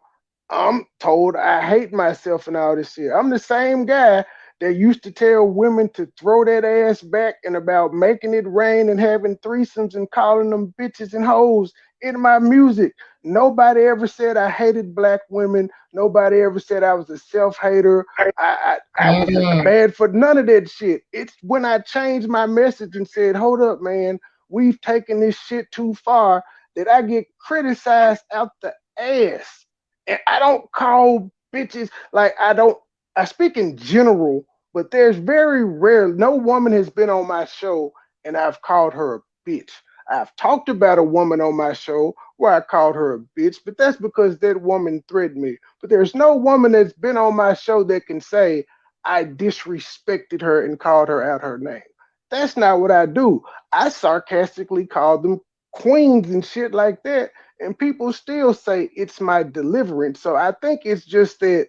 I'm told I hate myself and all this shit. I'm the same guy that used to tell women to throw that ass back and about making it rain and having threesomes and calling them bitches and hoes in my music. Nobody ever said I hated black women. Nobody ever said I was a self-hater. I was Mm. bad for none of that shit. It's when I changed my message and said, hold up, man, we've taken this shit too far, that I get criticized out the ass. And I don't call bitches, like I speak in general, but there's very rare, no woman has been on my show and I've called her a bitch. I've talked about a woman on my show where I called her a bitch, but that's because that woman threatened me. But there's no woman that's been on my show that can say I disrespected her and called her out her name. That's not what I do. I sarcastically call them queens and shit like that, and people still say it's my deliverance. So I think it's just that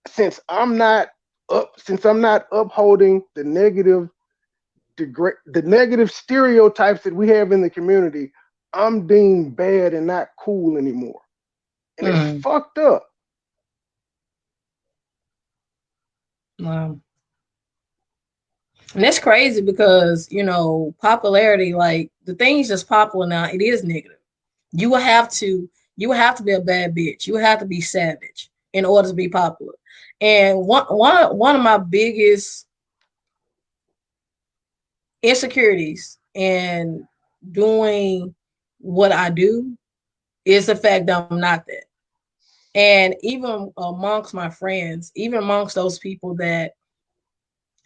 since I'm not since I'm not upholding the negative stereotypes that we have in the community, I'm deemed bad and not cool anymore. And it's Mm. fucked up. Wow. And that's crazy because, popularity, like the things that's popular now, it is negative. You will have to you will have to be a bad bitch. You will have to be savage in order to be popular. And one of my biggest insecurities in doing what I do is the fact that I'm not that. And even amongst my friends, even amongst those people that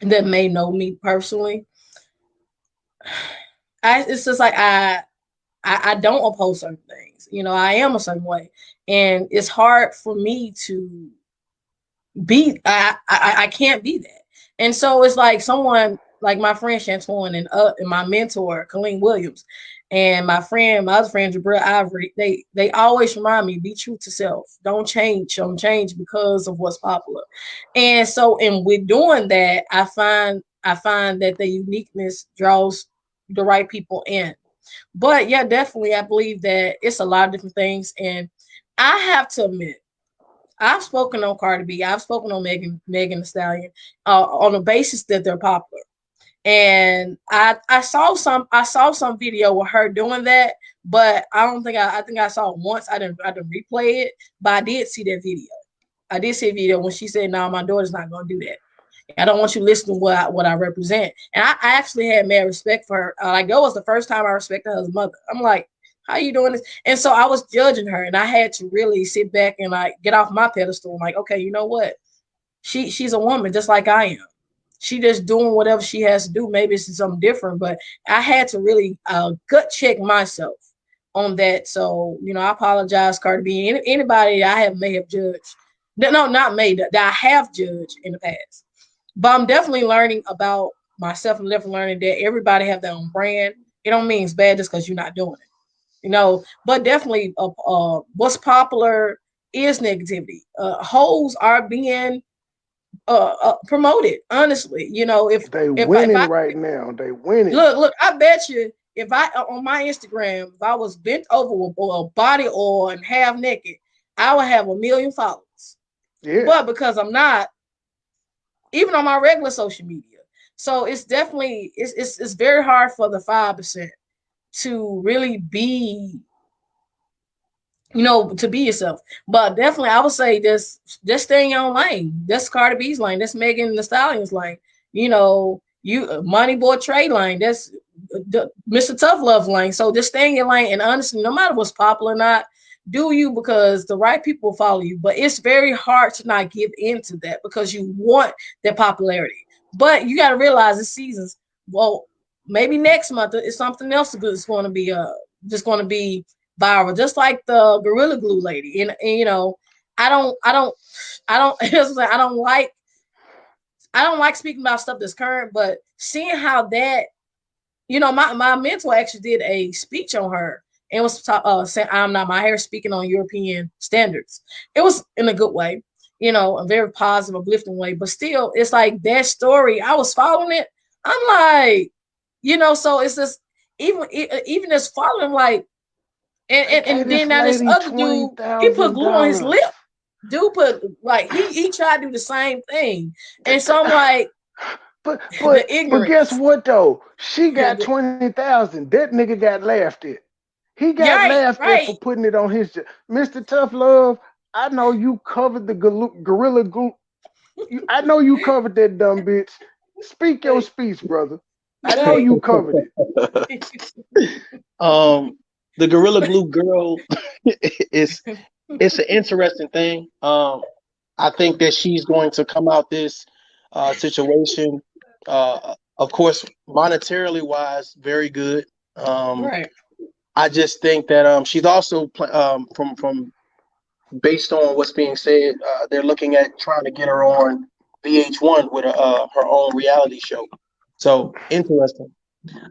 may know me personally, it's just like I don't oppose certain things. I am a certain way, and it's hard for me to be. I can't be that, and so it's like someone like my friend Shantuan and my mentor Colleen Williams, and my other friend Jabril Ivory. They always remind me, be true to self. Don't change. Don't change because of what's popular. And so, and with doing that, I find that the uniqueness draws the right people in. But yeah, definitely, I believe that it's a lot of different things, and I have to admit, I've spoken on Cardi B, I've spoken on Megan Thee Stallion, on the basis that they're popular, and I saw some video with her doing that, but I think I saw it once. I didn't replay it, but I did see that video. I did see a video when she said, "No, my daughter's not going to do that. I don't want you listening to what I represent." And I actually had mad respect for her. Like that was the first time I respected her as a mother. I'm like, how you doing this? And so I was judging her, and I had to really sit back and like get off my pedestal. And like, okay, you know what? She's a woman just like I am. she just doing whatever she has to do. Maybe it's something different, but I had to really gut check myself on that. So, you know, I apologize, Cardi B. Anybody I may have judged. No, not me, that I have judged in the past. But I'm definitely learning about myself. I'm definitely learning that everybody have their own brand. It don't mean it's bad just because you're not doing it. You know, but definitely what's popular is negativity. Hoes are being promoted, honestly. You know, if winning I, right now. They winning. Look, I bet you if I on my Instagram, if I was bent over with body oil and half naked, I would have 1 million followers. Yeah. But because I'm not, even on my regular social media. So it's definitely it's very hard for the 5% to really be, you know, to be yourself. But definitely I would say just stay in your own lane. That's Cardi B's lane. That's Megan Thee Stallion's lane. You know, you MoneyBoy Trey lane. That's the Mr. Tough Love lane. So just stay in your lane. And honestly, no matter what's popular or not, do you, because the right people will follow you. But it's very hard to not give into that because you want that popularity. But you got to realize the seasons. Well, maybe next month it's something else good. It's going to be just going to be viral, just like the Gorilla Glue lady. And you know, I don't I don't like speaking about stuff that's current, but seeing how that, you know, my mentor actually did a speech on her and was saying, I'm not my hair, speaking on European standards. It was in a good way, you know, a very positive, uplifting way. But still, it's like that story. I was following it. I'm like, you know, so it's just even just following, like, and then now this other dude, he put glue on his lip. Dude put, like, he tried to do the same thing. And so I'm like, but guess what though? She got 20,000. That nigga got laughed at. He got laughed at for putting it on his. Mr. Tough Love, I know you covered the Gorilla Glue. I know you covered that dumb bitch. Speak your speech, brother. I know you covered it. The Gorilla Glue girl it's an interesting thing. I think that she's going to come out this situation, of course, monetarily wise, very good. Right. I just think that she's also from based on what's being said, they're looking at trying to get her on VH1 with her own reality show. So interesting.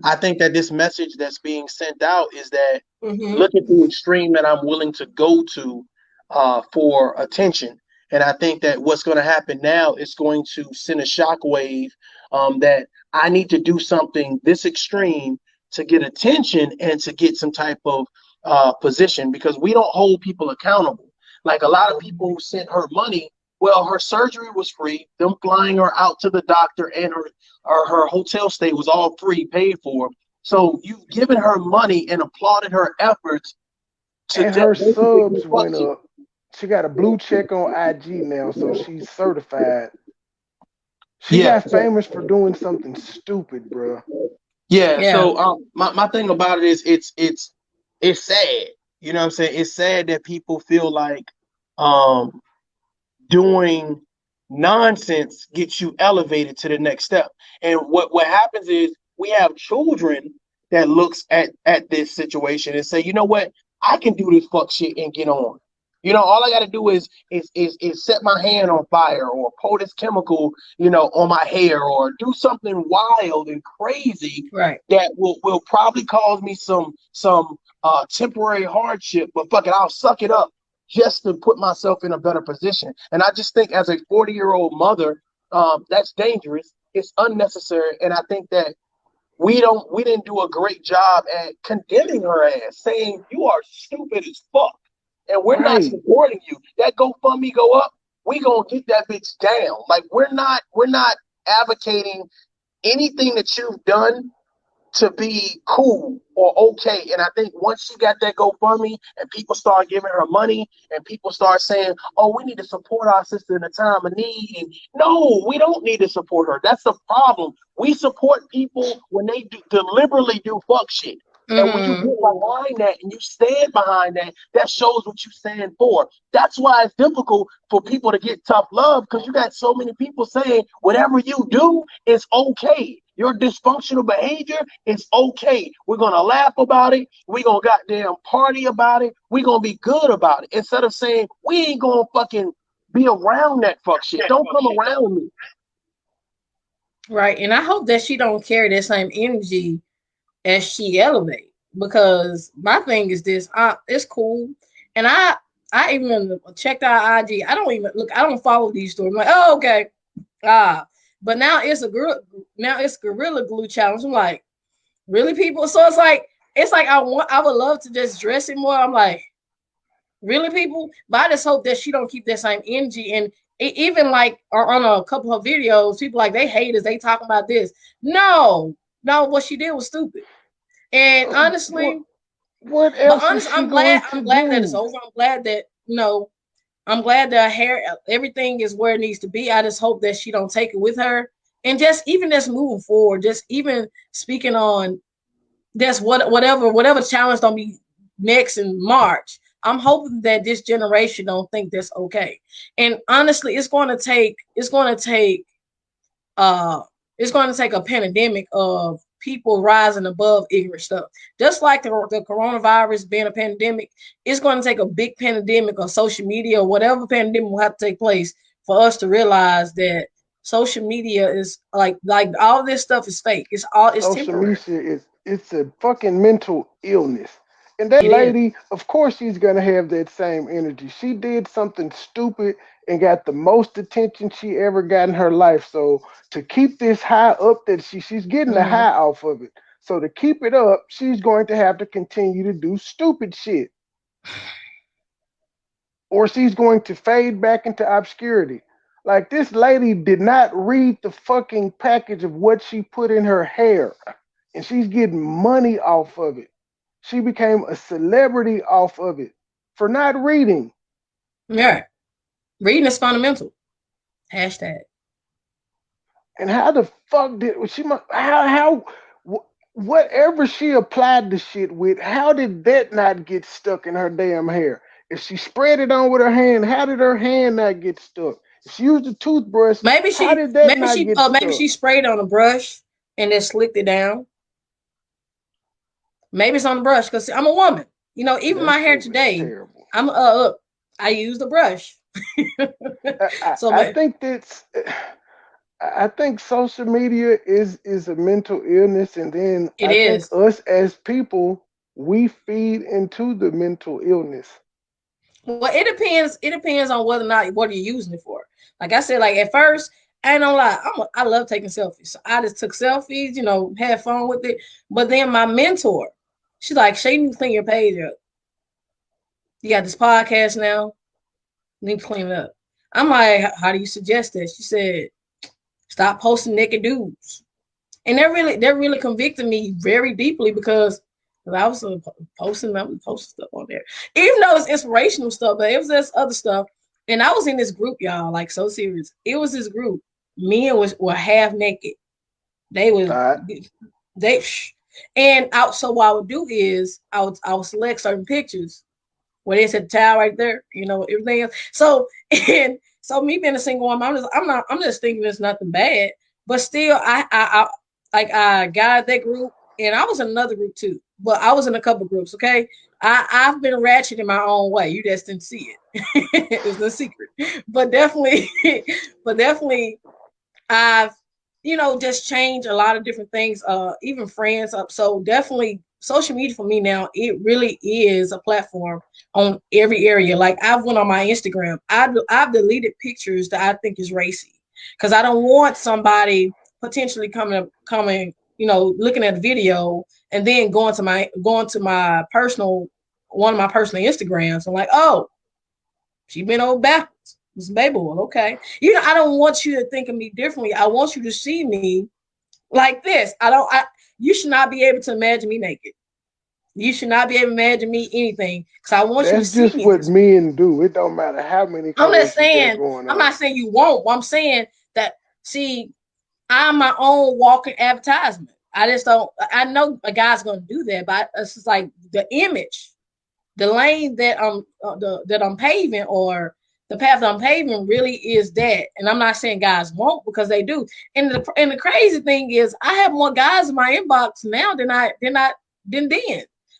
I think that this message that's being sent out is that look at the extreme that I'm willing to go to for attention. And I think that what's going to happen now is going to send a shockwave that I need to do something this extreme to get attention and to get some type of position, because we don't hold people accountable. Like a lot of people who sent her money, well, her surgery was free. Them flying her out to the doctor and her hotel stay was all free, paid for. So you've given her money and applauded her efforts. And her subs went up. She got a blue check on IG now, so she's certified. She got famous for doing something stupid, bro. Yeah. So my thing about it is it's sad. You know what I'm saying? It's sad that people feel like doing nonsense gets you elevated to the next step. And what happens is we have children that looks at this situation and say, you know what, I can do this fuck shit and get on. You know, all I got to do is set my hand on fire or pour this chemical, you know, on my hair or do something wild and crazy that will probably cause me some temporary hardship. But fuck it, I'll suck it up just to put myself in a better position. And I just think as a 40-year-old mother, that's dangerous. It's unnecessary. And I think that we didn't do a great job at condemning her ass, saying you are stupid as fuck. And we're not supporting you. That GoFundMe go up, we gonna get that bitch down. Like we're not advocating anything that you've done to be cool or okay. And I think once she got that GoFundMe and people start giving her money and people start saying, oh, we need to support our sister in a time of need. And no, we don't need to support her. That's the problem. We support people when they deliberately do fuck shit. And when you get behind that and you stand behind that, that shows what you stand for. That's why it's difficult for people to get tough love, because you got so many people saying whatever you do is okay. Your dysfunctional behavior is okay. We're going to laugh about it. We're going to goddamn party about it. We're going to be good about it. Instead of saying, we ain't going to fucking be around that fuck shit. Don't come around me. Right. And I hope that she don't carry that same energy as she elevate, because my thing is this, it's cool. And I even checked out IG. I don't follow these stories. I'm like, oh, okay. But now it's Gorilla Glue challenge. I'm like, really, people? So it's like I would love to just dress it more. I'm like, really, people? But I just hope that she don't keep that same energy. And even like on a couple of videos, people like, they hate us, they talking about this. No, what she did was stupid. And honestly, what else is she I'm glad that it's do? over. I'm glad that, I'm glad that everything is where it needs to be. I just hope that she don't take it with her. And just moving forward, just even speaking on just whatever challenge don't be next in March. I'm hoping that this generation don't think that's okay. And honestly, it's going to take a pandemic of people rising above ignorant stuff. Just like the coronavirus being a pandemic, it's going to take a big pandemic of social media or whatever pandemic will have to take place for us to realize that social media is like all this stuff is fake. It's Social temporary. media it's a fucking mental illness. And that It is. lady, of course, she's gonna have that same energy. She did something stupid and got the most attention she ever got in her life. So to keep this high up, that she's getting the Mm-hmm. high off of it. So to keep it up, she's going to have to continue to do stupid shit, or she's going to fade back into obscurity. Like, this lady did not read the fucking package of what she put in her hair, and she's getting money off of it. She became a celebrity off of it for not reading. Yeah. Reading is fundamental. Hashtag. And how the fuck did she? How whatever she applied the shit with, how did that not get stuck in her damn hair? If she spread it on with her hand, how did her hand not get stuck? If she used a toothbrush, how did that not get Maybe stuck? she sprayed on a brush and then slicked it down. Maybe it's on the brush, because I'm a woman. Even That my hair shit was today, terrible. I used a brush. So I think that's. I think social media is a mental illness, and then it I think is. us as people, we feed into the mental illness. Well, it depends. It depends on whether or not what you're using it for. Like I said, like at first, I ain't gonna lie, I love taking selfies. So I just took selfies, had fun with it. But then my mentor, she's like, Shay, you need to clean your page up. You got this podcast now. You need to clean it up. I'm like, how do you suggest that? She said, stop posting naked dudes. And that really convicted me very deeply, because I was posting stuff on there, even though it's inspirational stuff, but it was just other stuff. And I was in this group, y'all, like, so serious. It was this group. Men were half naked. They was All right. they, and so what I would do is I would select certain pictures where they said the towel right there, everything else. So and so me being a single woman, I'm just thinking it's nothing bad, but still I got that group, and I was in another group too, but I was in a couple groups. Okay, I've been ratchet in my own way. You just didn't see it. It was a secret, but definitely, I've just changed a lot of different things. Even friends up. So definitely, social media for me now, it really is a platform on every area. Like, I've went on my Instagram. I've deleted pictures that I think is racy, because I don't want somebody potentially coming, looking at a video and then going to my personal one of my personal Instagrams. I'm like, oh, she been over backwards. This baby boy, okay. I don't want you to think of me differently. I want you to see me like this. You should not be able to imagine me naked. You should not be able to imagine me anything, because I want you to That's see just me what this way. men do. It don't matter how many I'm not clothes you got saying going I'm on. not saying you won't. I'm saying that, see, I'm my own walking advertisement. I just don't. I know a guy's gonna do that, but it's just like the image, the lane that I'm paving, or the path that I'm paving really is that. And I'm not saying guys won't, because they do. And the crazy thing is, I have more guys in my inbox now than then.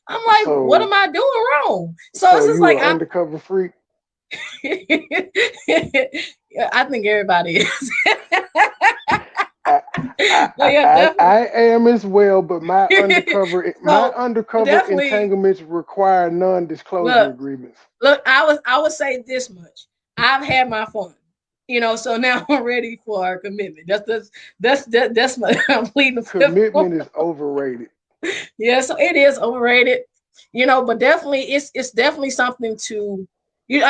I'm like, what am I doing wrong? So it's just you like an undercover freak. I think everybody is. I am as well, but my undercover entanglements require non-disclosure agreements. Look, I would say this much: I've had my fun, so now I'm ready for a commitment. That's my I'm pleading. Commitment is overrated. Yeah, so it is overrated, but definitely it's definitely something to you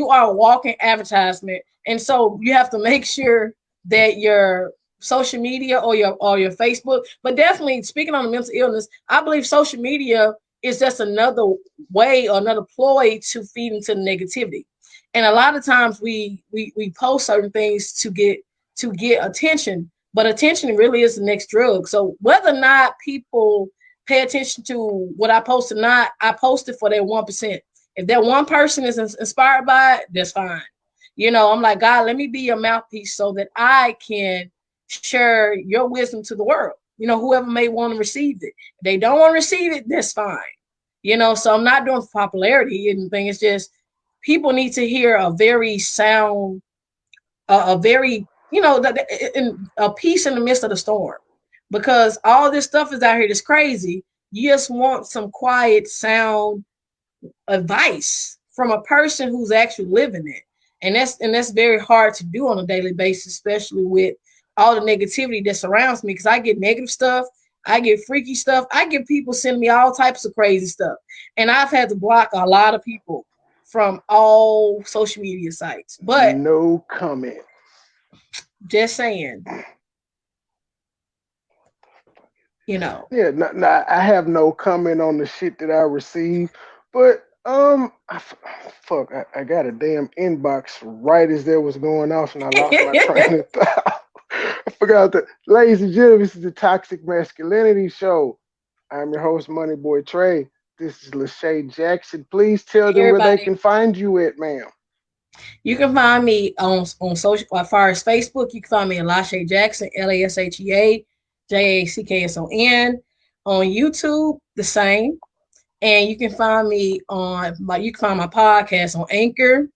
are a walking advertisement, and so you have to make sure that your social media or your Facebook, but definitely speaking on the mental illness, I believe social media is just another way or another ploy to feed into the negativity. And a lot of times we post certain things to get attention, but attention really is the next drug. So whether or not people pay attention to what I post or not, I post it for that 1%. If that one person is inspired by it, that's fine. I'm like, God, let me be your mouthpiece so that I can share your wisdom to the world. Whoever may want to receive it. If they don't want to receive it, that's fine. So I'm not doing popularity or anything. It's just people need to hear a very sound, a very, a peace in the midst of the storm. Because all this stuff is out here that's crazy. You just want some quiet, sound advice from a person who's actually living it. And that's very hard to do on a daily basis, especially with all the negativity that surrounds me, because I get negative stuff, I get freaky stuff, I get people sending me all types of crazy stuff. And I've had to block a lot of people from all social media sites. But no comment. Just saying. Yeah, I have no comment on the shit that I receive, but I got a damn inbox right as that was going off, and I lost my train of thought. I forgot that. Ladies and gentlemen, this is the Toxic Masculinity Show. I'm your host, MoneyBoy Trey. This is Lashae Jackson. Please tell them where they can find you at, ma'am. You can find me on social, as far as Facebook. You can find me at Lashae Jackson, Lashea Jackson. On YouTube, the same. And you can find me you can find my podcast on Anchor,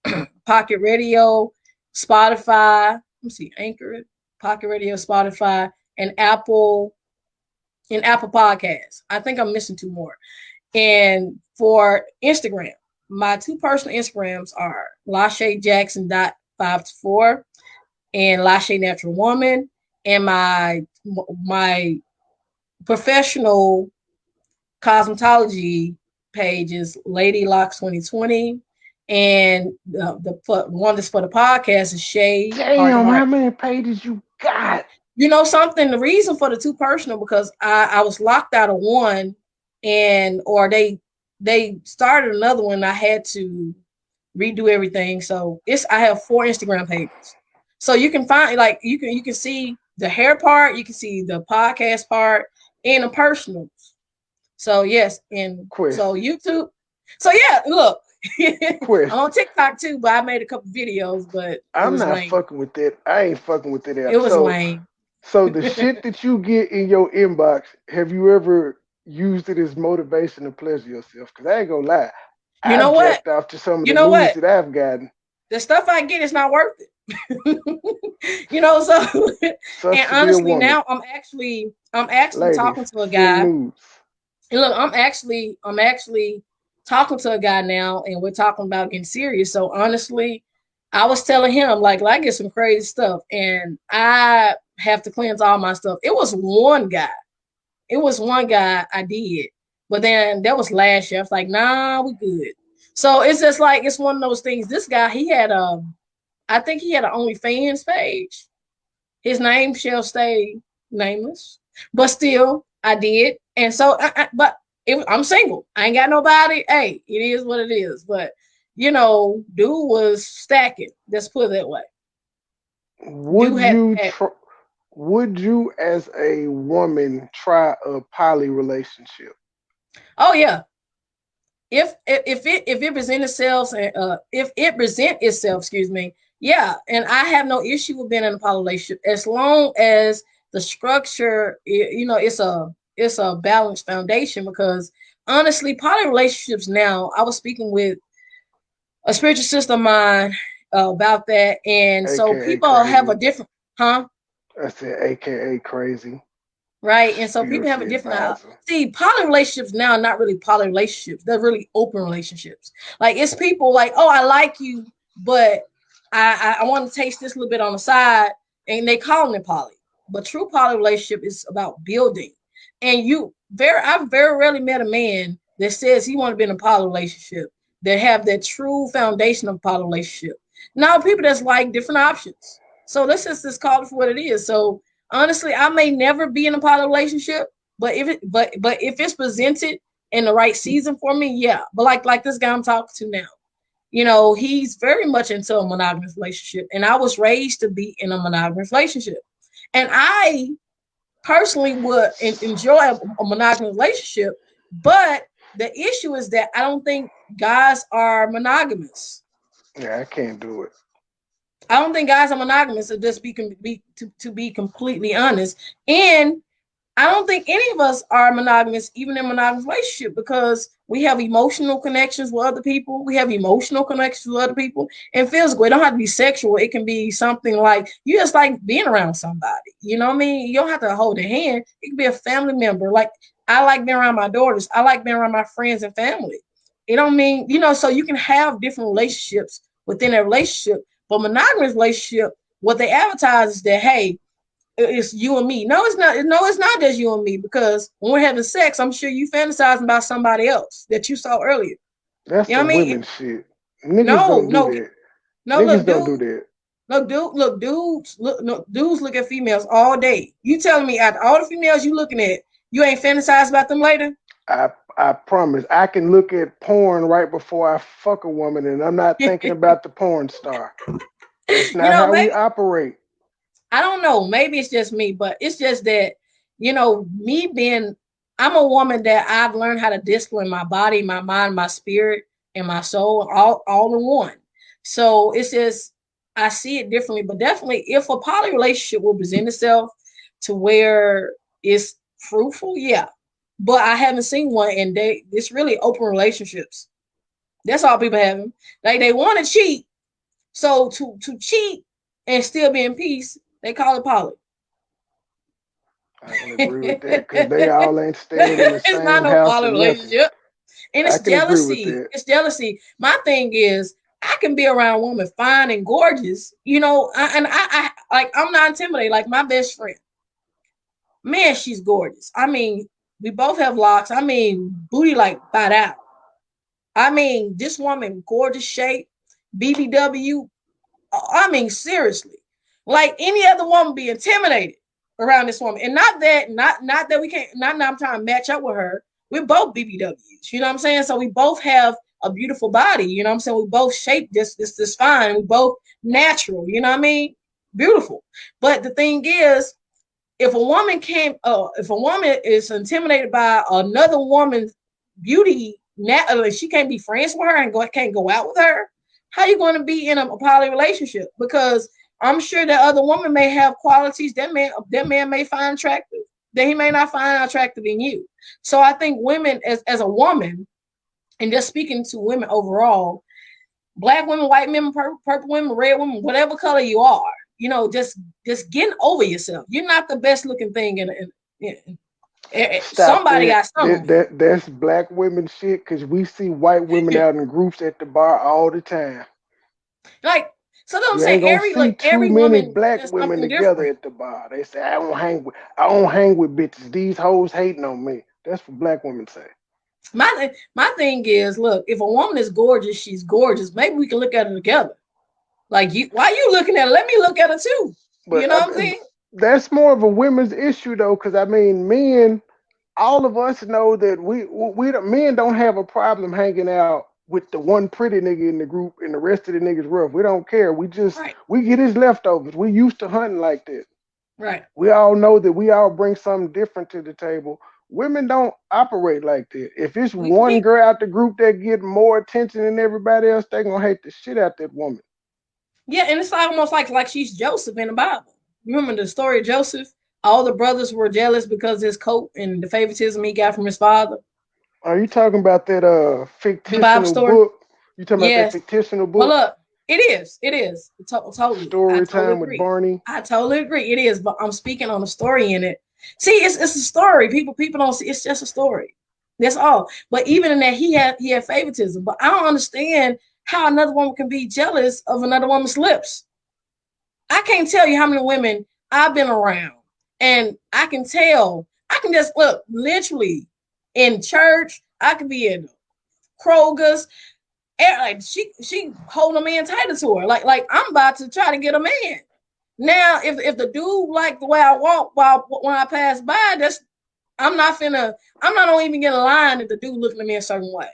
Pocket Radio, Spotify. Let me see, Anchor, Pocket Radio, Spotify, and Apple Podcasts. I think I'm missing 2 more. And for Instagram, my 2 personal Instagrams are LashaeJackson.54 and Lashae Natural Woman, and my professional cosmetology page is Lady Locks 2020, and the one that's for the podcast is Shay. Damn, how many pages you got? Something. The reason for the 2 personal, because I was locked out of one, or they started another one. I had to redo everything, so I have 4 Instagram pages. So you can find, like, you can see the hair part, you can see the podcast part, and the personals. So yes, and so YouTube. So yeah, look, I'm on TikTok too, but I made a couple videos, but I'm not fucking with that. I ain't fucking with that. It was lame. So the shit that you get in your inbox, have you ever used it as motivation to pleasure yourself? Because I ain't gonna lie, I've jacked off to some of the news that I've gotten. The stuff I get is not worth it. So and honestly, now I'm actually talking to a guy. And look, I'm actually talking to a guy now, and we're talking about getting serious. So honestly, I was telling him, like, I get some crazy stuff, and I have to cleanse all my stuff. It was one guy I did, but then that was last year. I was like, nah, we good. So it's just like, it's one of those things. This guy, he had I think he had an OnlyFans page. His name shall stay nameless, but still, I did. And so, I'm single. I ain't got nobody. Hey, it is what it is. But, dude was stacking. Let's put it that way. Would you, as a woman, try a poly relationship? Oh yeah. If it present itself, if it present itself, excuse me, yeah, and I have no issue with being in a poly relationship as long as the structure, it's a balanced foundation. Because honestly, poly relationships now, I was speaking with a spiritual sister of mine about that, and so AKA people have a crazy. different, huh? I said AKA crazy. Right, and so people have a Spiritual different advisor. see, poly relationships now are not really poly relationships, they're really open relationships. Like, it's people like, oh, I like you, but I want to taste this little bit on the side, and they call it poly. But true poly relationship is about building. And I've very rarely met a man that says he want to be in a poly relationship that have that true foundation of poly relationship. Now people that's like different options, so let's just call it for what it is. So honestly, I may never be in a poly relationship, but if it's presented in the right season for me, yeah. But like this guy I'm talking to now, he's very much into a monogamous relationship, and I was raised to be in a monogamous relationship, and I personally would enjoy a monogamous relationship. But the issue is that I don't think guys are monogamous. Yeah, I can't do it. I don't think guys are monogamous. To just to be completely honest, and I don't think any of us are monogamous, even in monogamous relationship, because we have emotional connections with other people. We have emotional connections with other people, and physical. It don't have to be sexual. It can be something like you just like being around somebody. You know what I mean? You don't have to hold their hand. It can be a family member. Like, I like being around my daughters. I like being around my friends and family. It don't mean, so you can have different relationships within a relationship, but monogamous relationship, what they advertise is that, hey, it's you and me. No, it's not. No, it's not just you and me, because when we're having sex, I'm sure you fantasizing about somebody else that you saw earlier. That's You know what some I mean? women shit. Niggas No, don't do no, that. no. Niggas don't do that. Dudes look at females all day. You telling me after all the females you looking at, you ain't fantasize about them later? I promise. I can look at porn right before I fuck a woman, and I'm not thinking about the porn star. That's not how we Maybe, operate. I don't know. Maybe it's just me, but it's just that, me being, I'm a woman that I've learned how to discipline my body, my mind, my spirit, and my soul all in one. So it's just, I see it differently, but definitely if a poly relationship will present itself to where it's fruitful, yeah. But I haven't seen one, and it's really open relationships. That's all people having. Like, they want to cheat, so to cheat and still be in peace, they call it poly. I can agree with that because they all ain't staying in the It's not same no house or poly nothing. relationship. And I it's can agree with jealousy. that. It's jealousy. My thing is, I can be around a woman fine and gorgeous, and like, I'm not intimidated. Like, my best friend, man, she's gorgeous. I mean, we both have locks. I mean, booty like fat out. I mean, this woman, gorgeous shape, BBW. I mean, seriously, like any other woman be intimidated around this woman. And not that we can't, not that I'm trying to match up with her. We're both BBWs, you know what I'm saying? So we both have a beautiful body, you know what I'm saying? We both shape this fine. We both natural, you know what I mean? Beautiful. But the thing is, if a woman is intimidated by another woman's beauty, she can't be friends with her and can't go out with her. How are you going to be in a poly relationship? Because I'm sure that other woman may have qualities that man may find attractive that he may not find attractive in you. So I think women, as a woman, and just speaking to women overall, black women, white women, purple women, red women, whatever color you are, just getting over yourself. You're not the best looking thing Stop somebody that. got something. That's black women shit because we see white women out in groups at the bar all the time. Like, so what I'm You saying, ain't gonna see too every many woman black is women something together different. at the bar. They say I don't hang with bitches. These hoes hating on me. That's what black women say. My thing is, look, if a woman is gorgeous, she's gorgeous. Maybe we can look at her together. Like, why you looking at her? Let me look at her too. You But know what I'm saying? that's more of a women's issue though, because I mean, men, all of us know that men don't have a problem hanging out with the one pretty nigga in the group and the rest of the niggas rough. We don't care. Right. We get his leftovers. We used to hunting like that. Right. We all know that we all bring something different to the table. Women don't operate like that. If it's one girl out the group that get more attention than everybody else, they gonna hate the shit out that woman. Yeah, and it's almost like she's Joseph in the Bible. Remember the story of Joseph? All the brothers were jealous because of his coat and the favoritism he got from his father. Are you talking about that The Bible fictional story? book? You talking about that Yes. fictional Well, book? look, it is. It is. Totally. I Story totally time with agree. Barney. I totally agree. It is, but I'm speaking on the story in it. See, it's a story. People don't see. It's just a story. That's all. But even in that, he had favoritism. But I don't understand how another woman can be jealous of another woman's lips. I can't tell you how many women I've been around, and I can tell. I can just look literally in church. I could be in Kroger's. Like she holding a man tighter to her. Like I'm about to try to get a man. Now, if the dude like the way I walk when I pass by, I'm not gonna even get a line if the dude looking at me a certain way.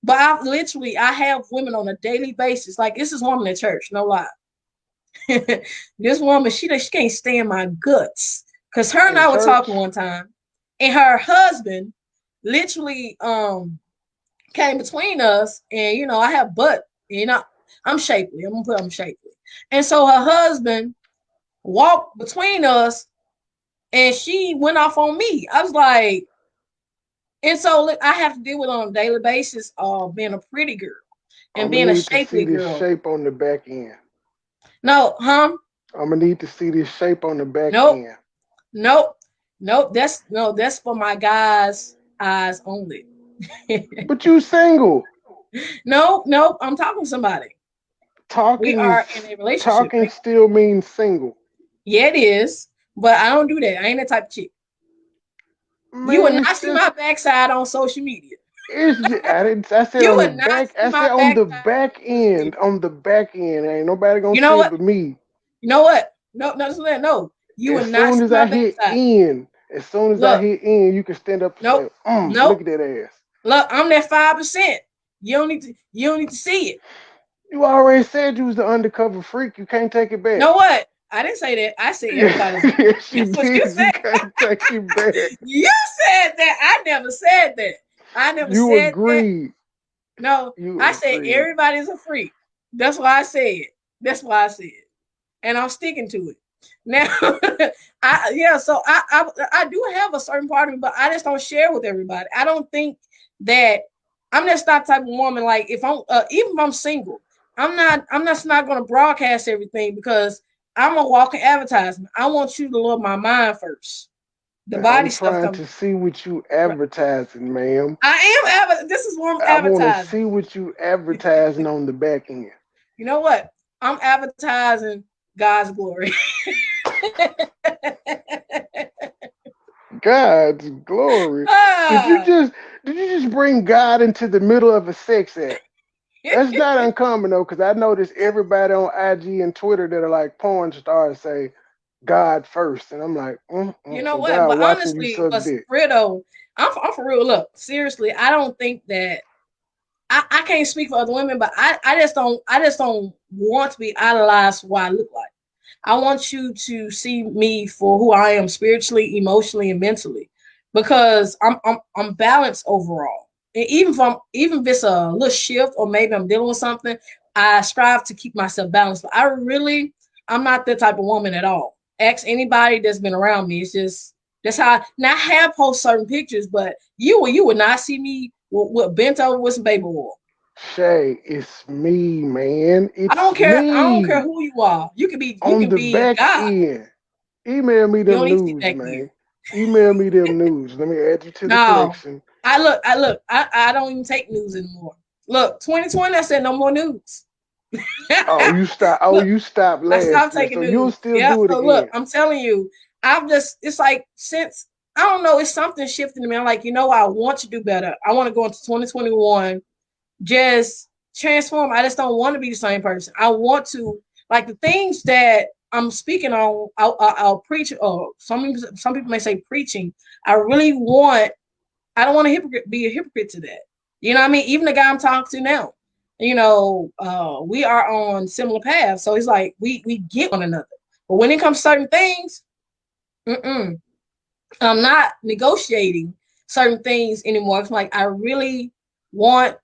But I have women on a daily basis. Like this woman in church, no lie. This woman, she can't stand my guts. Cause her and In I were church? talking one time, and her husband literally came between us, and I have butt, I'm shapely. I'm shapely. And so her husband walked between us and she went off on me. I was like, and so look, I have to deal with on a daily basis of being a pretty girl and I'm gonna being a need to see shapely this girl. shape on the back end. No, huh? I'm gonna need to see this shape on the back Nope, end. nope, nope. That's for my guys' eyes only. But you single. Nope, nope. I'm talking to somebody. We Talking is are in a relationship, talking baby. still means single. Yeah, it is. But I don't do that. I ain't that type of chick. You will Man, not it's see my just backside on social media. I didn't I said You on the will not back see I my said on the backside back on social end. media. On the back end. Ain't nobody gonna You know see it what? but me. You know what? No, no, no. You will As not soon see as my I hit backside. in, as soon as I Look, hit in, you can stand up and say, nope, look nope. at that ass. Look, I'm that 5%. You don't need to see it. You already said you was the undercover freak. You can't take it back. Know what? I didn't say that. I said everybody's a freak. Yes, you That's what you did. You said. can't take it back. You said that. I never said that. I never You said that. agreed. No, You I said agreed. everybody's a freak. That's why I said. That's why I said. And I'm sticking to it. Now, so I do have a certain part of me, but I just don't share with everybody. I don't think that I'm just that type of woman. Like if I'm even if I'm single, I'm just not gonna broadcast everything because I'm a walking advertisement. I want you to love my mind first. The Man, I'm body stuff trying comes. to see what you advertising, ma'am. This is what I'm I want to advertising. see what you advertising on the back end. You know what? I'm advertising God's glory. God's glory. Did you Ah, just did you just bring God into the middle of a sex act? That's not uncommon though, because I notice everybody on IG and Twitter that are like porn stars say God first, and I'm like, you know so what? God But watching you honestly, suck but dick. for real though, I'm for real. Look, seriously, I don't think that I can't speak for other women, but I just don't want to be idolized for what I look like. I want you to see me for who I am spiritually, emotionally, and mentally, because I'm balanced overall. And even if it's a little shift or maybe I'm dealing with something, I strive to keep myself balanced. But I'm not that type of woman at all. Ask anybody that's been around me. It's just that's how now I have post certain pictures, but you would not see me with bent over with some baby oil. Shay, it's me, man. I It's don't care. I don't care me who you are. You on can the be back God. end. Email me You them don't need to be news, back there. man. Email me them news. Let me add you to the No, collection. I don't even take news anymore. Look, 2020, I said no more news. Oh, you stop. Oh, Look, you stopped I last stopped year, taking so you'll news. still Yeah. do it So look, again. I'm telling you, it's like since I don't know, it's something shifting to me. I'm like, I want to do better. I want to go into 2021, just transform. I just don't want to be the same person. I want to like the things that I'm speaking on. I'll preach. Or some people may say preaching. I really want. I don't want to be a hypocrite to that. You know what I mean? Even the guy I'm talking to now, we are on similar paths. So it's like we get one another. But when it comes to certain things, Mm-mm. I'm not negotiating certain things anymore. It's like I really want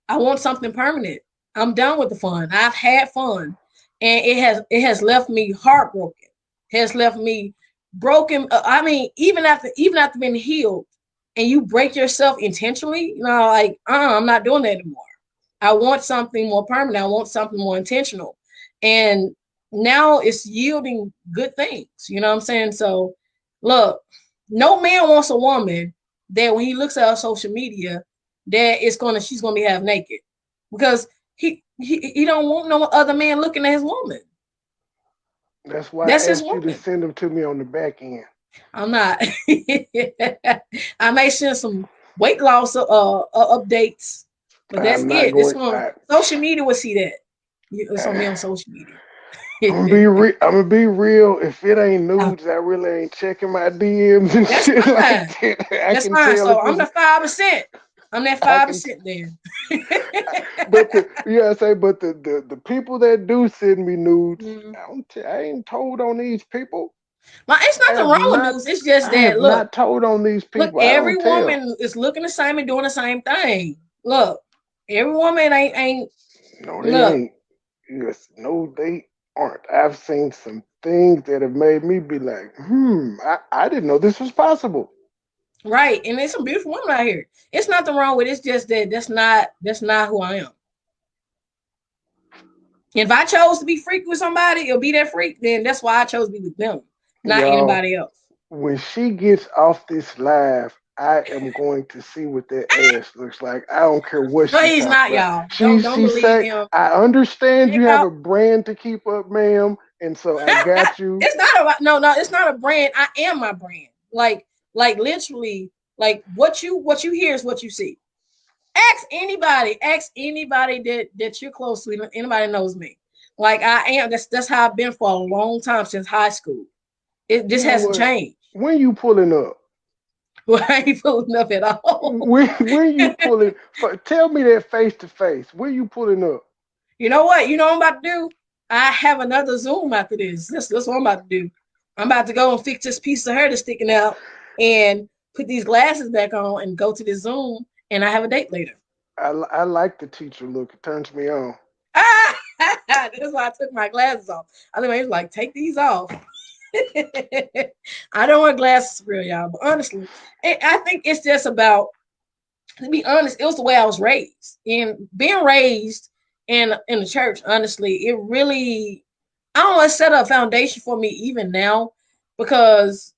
I want something permanent. I'm done with the fun. I've had fun, and it has left me heartbroken. It has left me broken. I mean, even after being healed, and you break yourself intentionally, like I'm not doing that anymore. I want something more permanent. I want something more intentional, and now it's yielding good things. You know what I'm saying? So, look, no man wants a woman that when he looks at her social media that she's gonna be half naked because he don't want no other man looking at his woman. That's why That's I his asked you to woman. send them to me on the back end. I'm not. I may send some weight loss updates, but that's I'm not it. It's going. on social media will see that. It's on me on social media. I'm gonna be real. I'm gonna be real. If it ain't Uh, nudes, I really ain't checking my DMs and that's shit like fine. that. I That's can fine. tell So if I'm the it's. 5%. I'm that I five can. percent then. But the people that do send me nudes, Mhm. I ain't told on these people. Well, it's I nothing have wrong with not. news. It's just I have that look, not told on these look, people. I every don't tell. woman is looking the same and doing the same thing. Look, every woman ain't No, they look ain't. Yes, no, they aren't. I've seen some things that have made me be like, I didn't know this was possible. right. And there's some beautiful women out here. It's nothing wrong with it. It's just that that's not who I am. If I chose to be freak with somebody or be that freak, then that's why I chose to be with them, not Y'all, anybody else. when she gets off this live, I am going to see what that ass looks like. I don't care what No, she he's talk not, about. y'all. She Don't she believe say, him. I understand Check you have out. a brand to keep up, ma'am, and so I got you. It's not about no, it's not a brand. I am my brand. Like literally, like what you hear is what you see. Ask anybody that you're close to. Anybody knows me. Like I am. That's how I've been for a long time since high school. This You know hasn't what? changed. When you pulling up, Well, I ain't pulling up at all. when you pulling, tell me that face to face. When you pulling up? You know what? You know what I'm about to do? I have another Zoom after this. That's what I'm about to do. I'm about to go and fix this piece of hair that's sticking out and put these glasses back on and go to the Zoom and I have a date later. I like the teacher look. It turns me on. Ah, that's why I took my glasses off. I think he was like, take these off. I don't wear glasses for real, y'all. But honestly, I think it's just about, to be honest, it was the way I was raised. And being raised in the church, honestly, it really, I don't know, it set a foundation for me even now because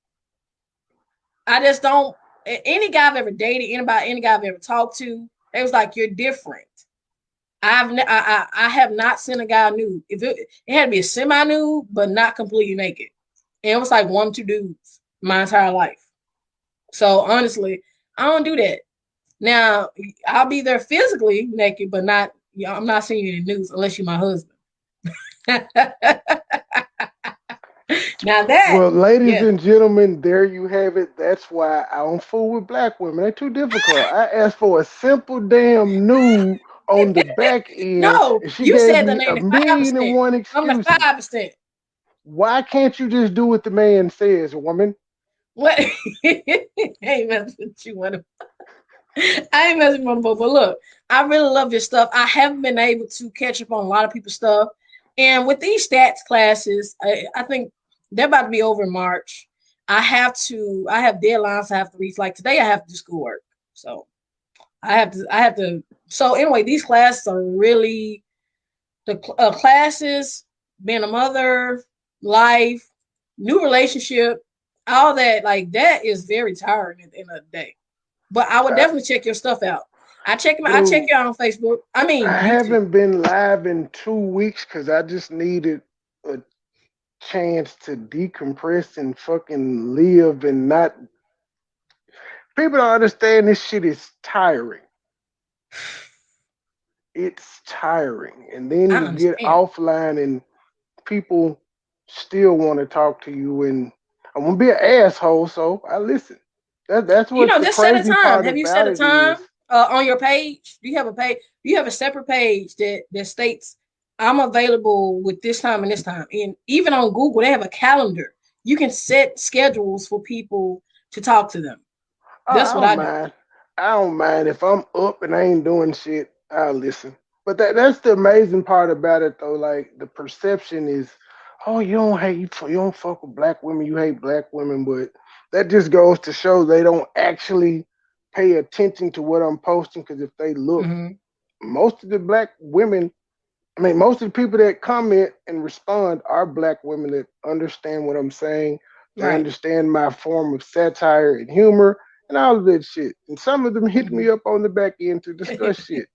I just don't, any guy I've ever dated, any guy I've ever talked to, they was like, you're different. I have not seen a guy nude. If it had to be a semi nude, but not completely naked. And it was like 1, 2 dudes my entire life. So honestly, I don't do that. Now I'll be there physically naked, but not. I'm not seeing you in the news unless you're my husband. Now that, Well, ladies yeah, and gentlemen, there you have it. That's why I don't fool with black women. They're too difficult. I asked for a simple damn nude on the back end, no, and she you gave said the me a five million and percent. one I'm the excuses. 5%. Why can't you just do what the man says, woman? What? I ain't messing with you, one. I ain't messing with them, but look, I really love your stuff. I haven't been able to catch up on a lot of people's stuff. And with these stats classes, I think they're about to be over in March. I have deadlines I have to reach. Like today, I have to do schoolwork. So I have to. So anyway, these classes are really the classes, being a mother, life, new relationship, all that. Like that is very tiring at the end of the day. But I would I, definitely check your stuff out. I check dude, you out on Facebook. I I mean YouTube. haven't been live in 2 weeks because I just needed a chance to decompress and fucking live and not. People don't understand this shit is tiring. It's tiring. And then I you get understand. offline and people still want to talk to you. And I'm gonna be an asshole, so I listen. That's You what know, the just set a crazy time. part Have you set about a it is. time on your page? Do you have a page? Do you have a separate page that states I'm available with this time and this time? And even on Google, they have a calendar. you can set schedules for people to talk to them. I That's what don't I do. mind. I don't mind if I'm up and I ain't doing shit. I'll listen. But that's the amazing part about it though. Like the perception is, oh, you don't fuck with black women. You hate black women, but that just goes to show they don't actually pay attention to what I'm posting. Because if they look, Hmm. most of the black women, I mean, most of the people that comment and respond are black women that understand what I'm saying. They Right. understand my form of satire and humor and all of that shit. And some of them hit me Hmm. up on the back end to discuss shit.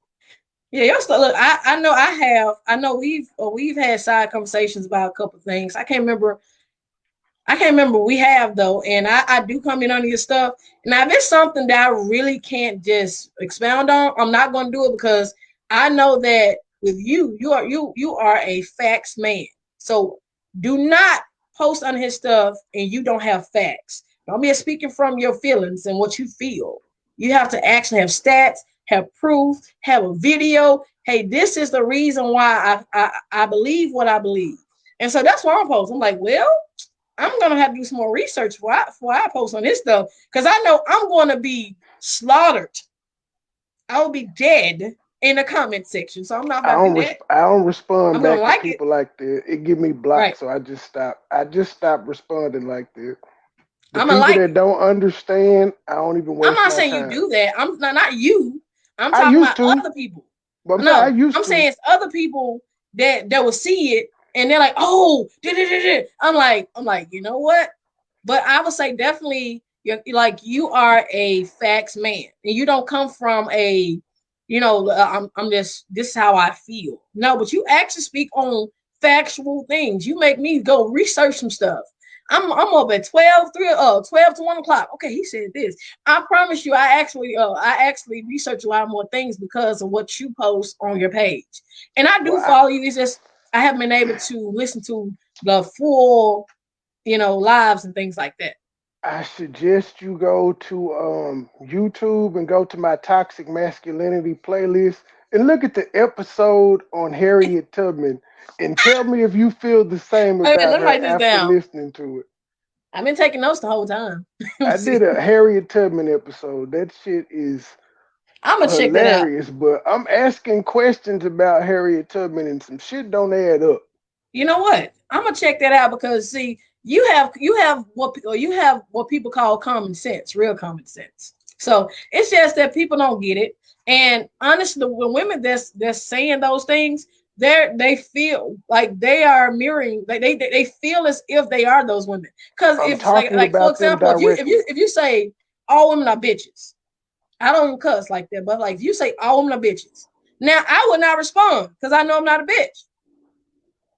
Yeah, your stuff. Look, I know I have. I know we've had side conversations about a couple of things. I can't remember we have though, and I do comment on your stuff. Now, if it's something that I really can't just expound on, I'm not going to do it because I know that with you are a facts man. So do not post on his stuff and you don't have facts. Don't be speaking from your feelings and what you feel. You have to actually have stats, have proof, have a video. Hey, this is the reason why I believe what I believe. And so that's why I'm posting. I'm like, well, I'm gonna have to do some more research before I post on this stuff because I know I'm going to be slaughtered. I will be dead in the comment section, so I'm not about to do that. I don't respond I'm gonna back to like it, people like that. It give me blocked, right? so I just stop. I just stop responding like that. The I'm gonna people like that it. don't understand, I don't even I'm waste not my saying you time. do that. I'm not you. I'm I talking used about to, other people. but I'm saying I No, used I'm to. saying it's other people that will see it and they're like, oh, I'm like, you know what? But I would say definitely you're like you are a facts man, and you don't come from a, I'm just this is how I feel. No, but you actually speak on factual things. You make me go research some stuff. I'm up at 12 to 1 o'clock. Okay, he said this. I promise you, I actually research a lot more things because of what you post on your page. And I do Well, follow you. It's just I haven't been able to listen to the full, lives and things like that. I suggest you go to YouTube and go to my toxic masculinity playlist and look at the episode on Harriet Tubman and tell me if you feel the same Wait a minute, about let me her write this after down. listening to it. I've been taking notes the whole time. Let me I see. did a Harriet Tubman episode. That shit is I'm gonna check that out. hilarious, but I'm asking questions about Harriet Tubman and some shit don't add up. You know what? I'm gonna check that out because see, you have what people call common sense, real common sense. So it's just that people don't get it. And honestly, when women that's saying those things, they feel like they are mirroring, like they feel as if they are those women. Because I'm if like talking like for about them example, if you if you directly. if you say all women are bitches, I don't even cuss like that, but like if you say all women are bitches, now I would not respond because I know I'm not a bitch.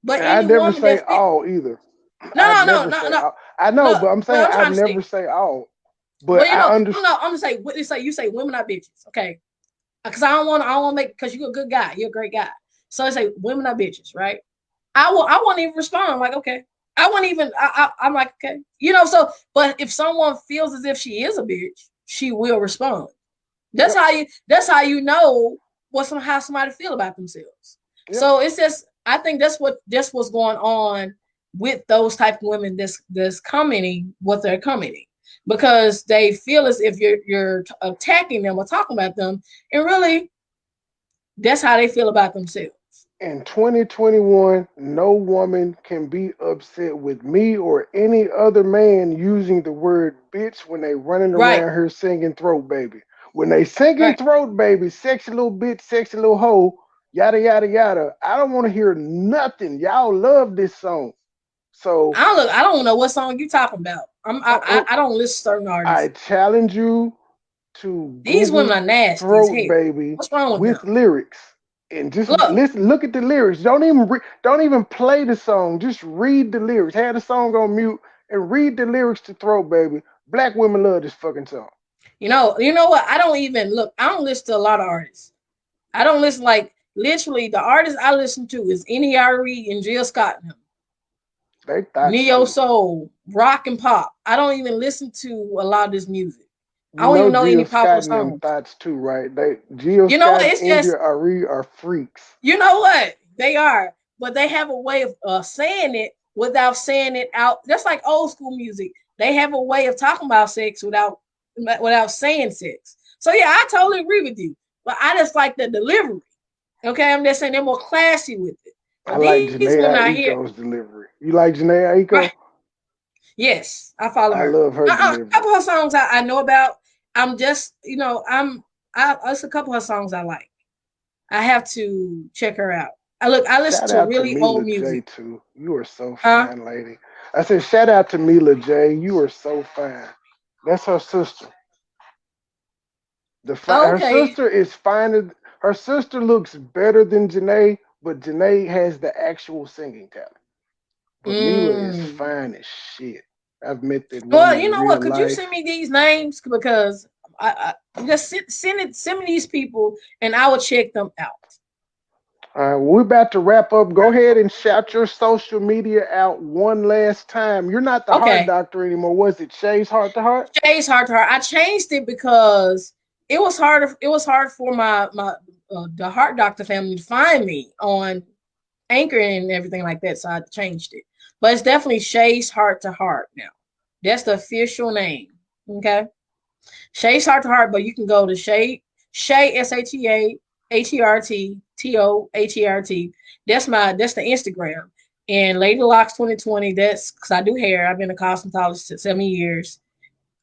But And I any never woman say that's all either. no, I no, no, never no, say no. all. I know, Look, but I'm what saying I'm I trying to never say. say all. But Well, I understand. no, I'm gonna say what they say. You say women are bitches, okay? I don't want to make because you're a good guy, you're a great guy. So I say women are bitches, right? I won't even respond. I'm like, okay. I won't even. I'm like, okay, So, but if someone feels as if she is a bitch, she will respond. That's Yep, how you. That's how you know how somebody feel about themselves. yep. So it's just. I think that's what's going on with those type of women that's commenting what they're commenting because they feel as if you're attacking them or talking about them, and really that's how they feel about themselves. In 2021, no woman can be upset with me or any other man using the word bitch when they running Right, around here singing throat baby. When they singing right. throat baby, sexy little bitch, sexy little hoe, yada yada yada. I don't want to hear nothing. Y'all love this song. So I don't know what song you talking about. oh, oh, I don't listen to certain I artists. challenge you to These women Google are nasty as throat hell. baby What's wrong with with them? lyrics and just Look, listen. Look at the lyrics. Don't even play the song. Just read the lyrics. Have the song on mute and read the lyrics to throat baby. Black women love this fucking song. you know what? I don't even look. I don't listen to a lot of artists. I don't listen like literally the artists I listen to is N.E.R.E. and Jill Scott and him. They thoughts Neo too. soul, rock and pop. I don't even listen to a lot of this music. I You don't know even know any Jill popular Scott and them songs. thoughts too, right? They Jill You know what? Scott and It's just India Ari are freaks. you know what they are, but they have a way of saying it without saying it out. That's like old school music. They have a way of talking about sex without saying sex. So yeah, I totally agree with you. But I just like the delivery. Okay, I'm just saying they're more classy with it. I But like these Janae women out here, Aiko's delivery. You like Janae Aiko? right? Yes, I follow I her. love her A delivery. couple of songs I know about. I'm just, it's a couple of songs I like. I have to check her out. I listen Shout to out to really old Mila J music. too. You are so Huh? fine, lady. I said, shout out to Mila J. You are so fine. That's her sister. Her Okay. sister is finer. Her sister looks better than Janae, but Janae has the actual singing talent. But Mila is Mm. fine as shit. I've met that Well, woman you in know what? real Could you send life. me these names because I just send me these people and I will check them out. All right, we're about to wrap up. Go ahead and shout your social media out one last time. You're not the heart Okay. doctor anymore. Was it Shay's Heart to Heart? Jay's Heart to Heart. I changed it because it was hard. It was hard for my the Heart Doctor family to find me on Anchor and everything like that. So I changed it. But it's definitely Shay's Heart to Heart now. That's the official name. Okay. Shay's Heart to Heart, but you can go to Shay ShateHeart. That's the Instagram. And Lady Locks 2020, that's because I do hair. I've been a cosmetologist for 7 years.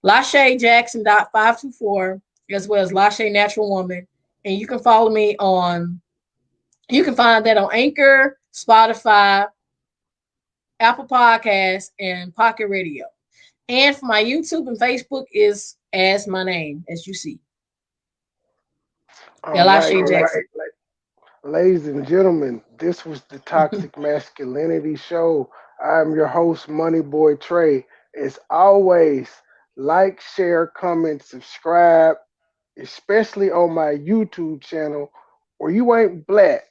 Lashae Jackson.524, as well as Lashae Natural Woman. And you can follow me you can find that on Anchor, Spotify, Apple Podcasts, and Pocket Radio. And for my YouTube and Facebook is as my name, as you see. All right, Lashae Jackson. ladies and gentlemen, this was the Toxic Masculinity Show. I'm your host, MoneyBoy Trey. As always, like, share, comment, subscribe, especially on my YouTube channel, or you ain't black.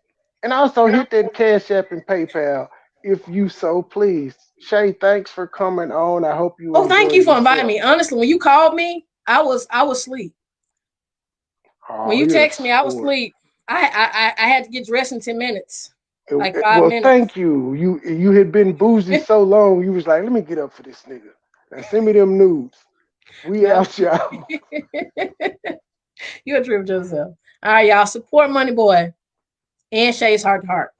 And also hit that Cash App and PayPal if you so please. Shay, thanks for coming on. I hope you Oh, thank you enjoyed for inviting yourself. me. Honestly, when you called me, I was asleep. When Oh, you you're a text me, I was sport. asleep. I had to get dressed in 10 minutes, like five Well, minutes. thank you. You had been boozy so long. You was like, let me get up for this nigga. Now send me them nudes. We Yep. out, y'all. You're a trip yourself. All right, y'all. Support Money Boy and Shay's Heart to Heart.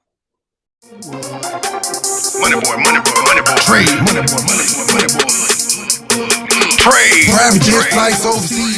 Money boy, money boy, money boy. Trade, money boy, money boy, money boy. Trade. Private jet flights overseas.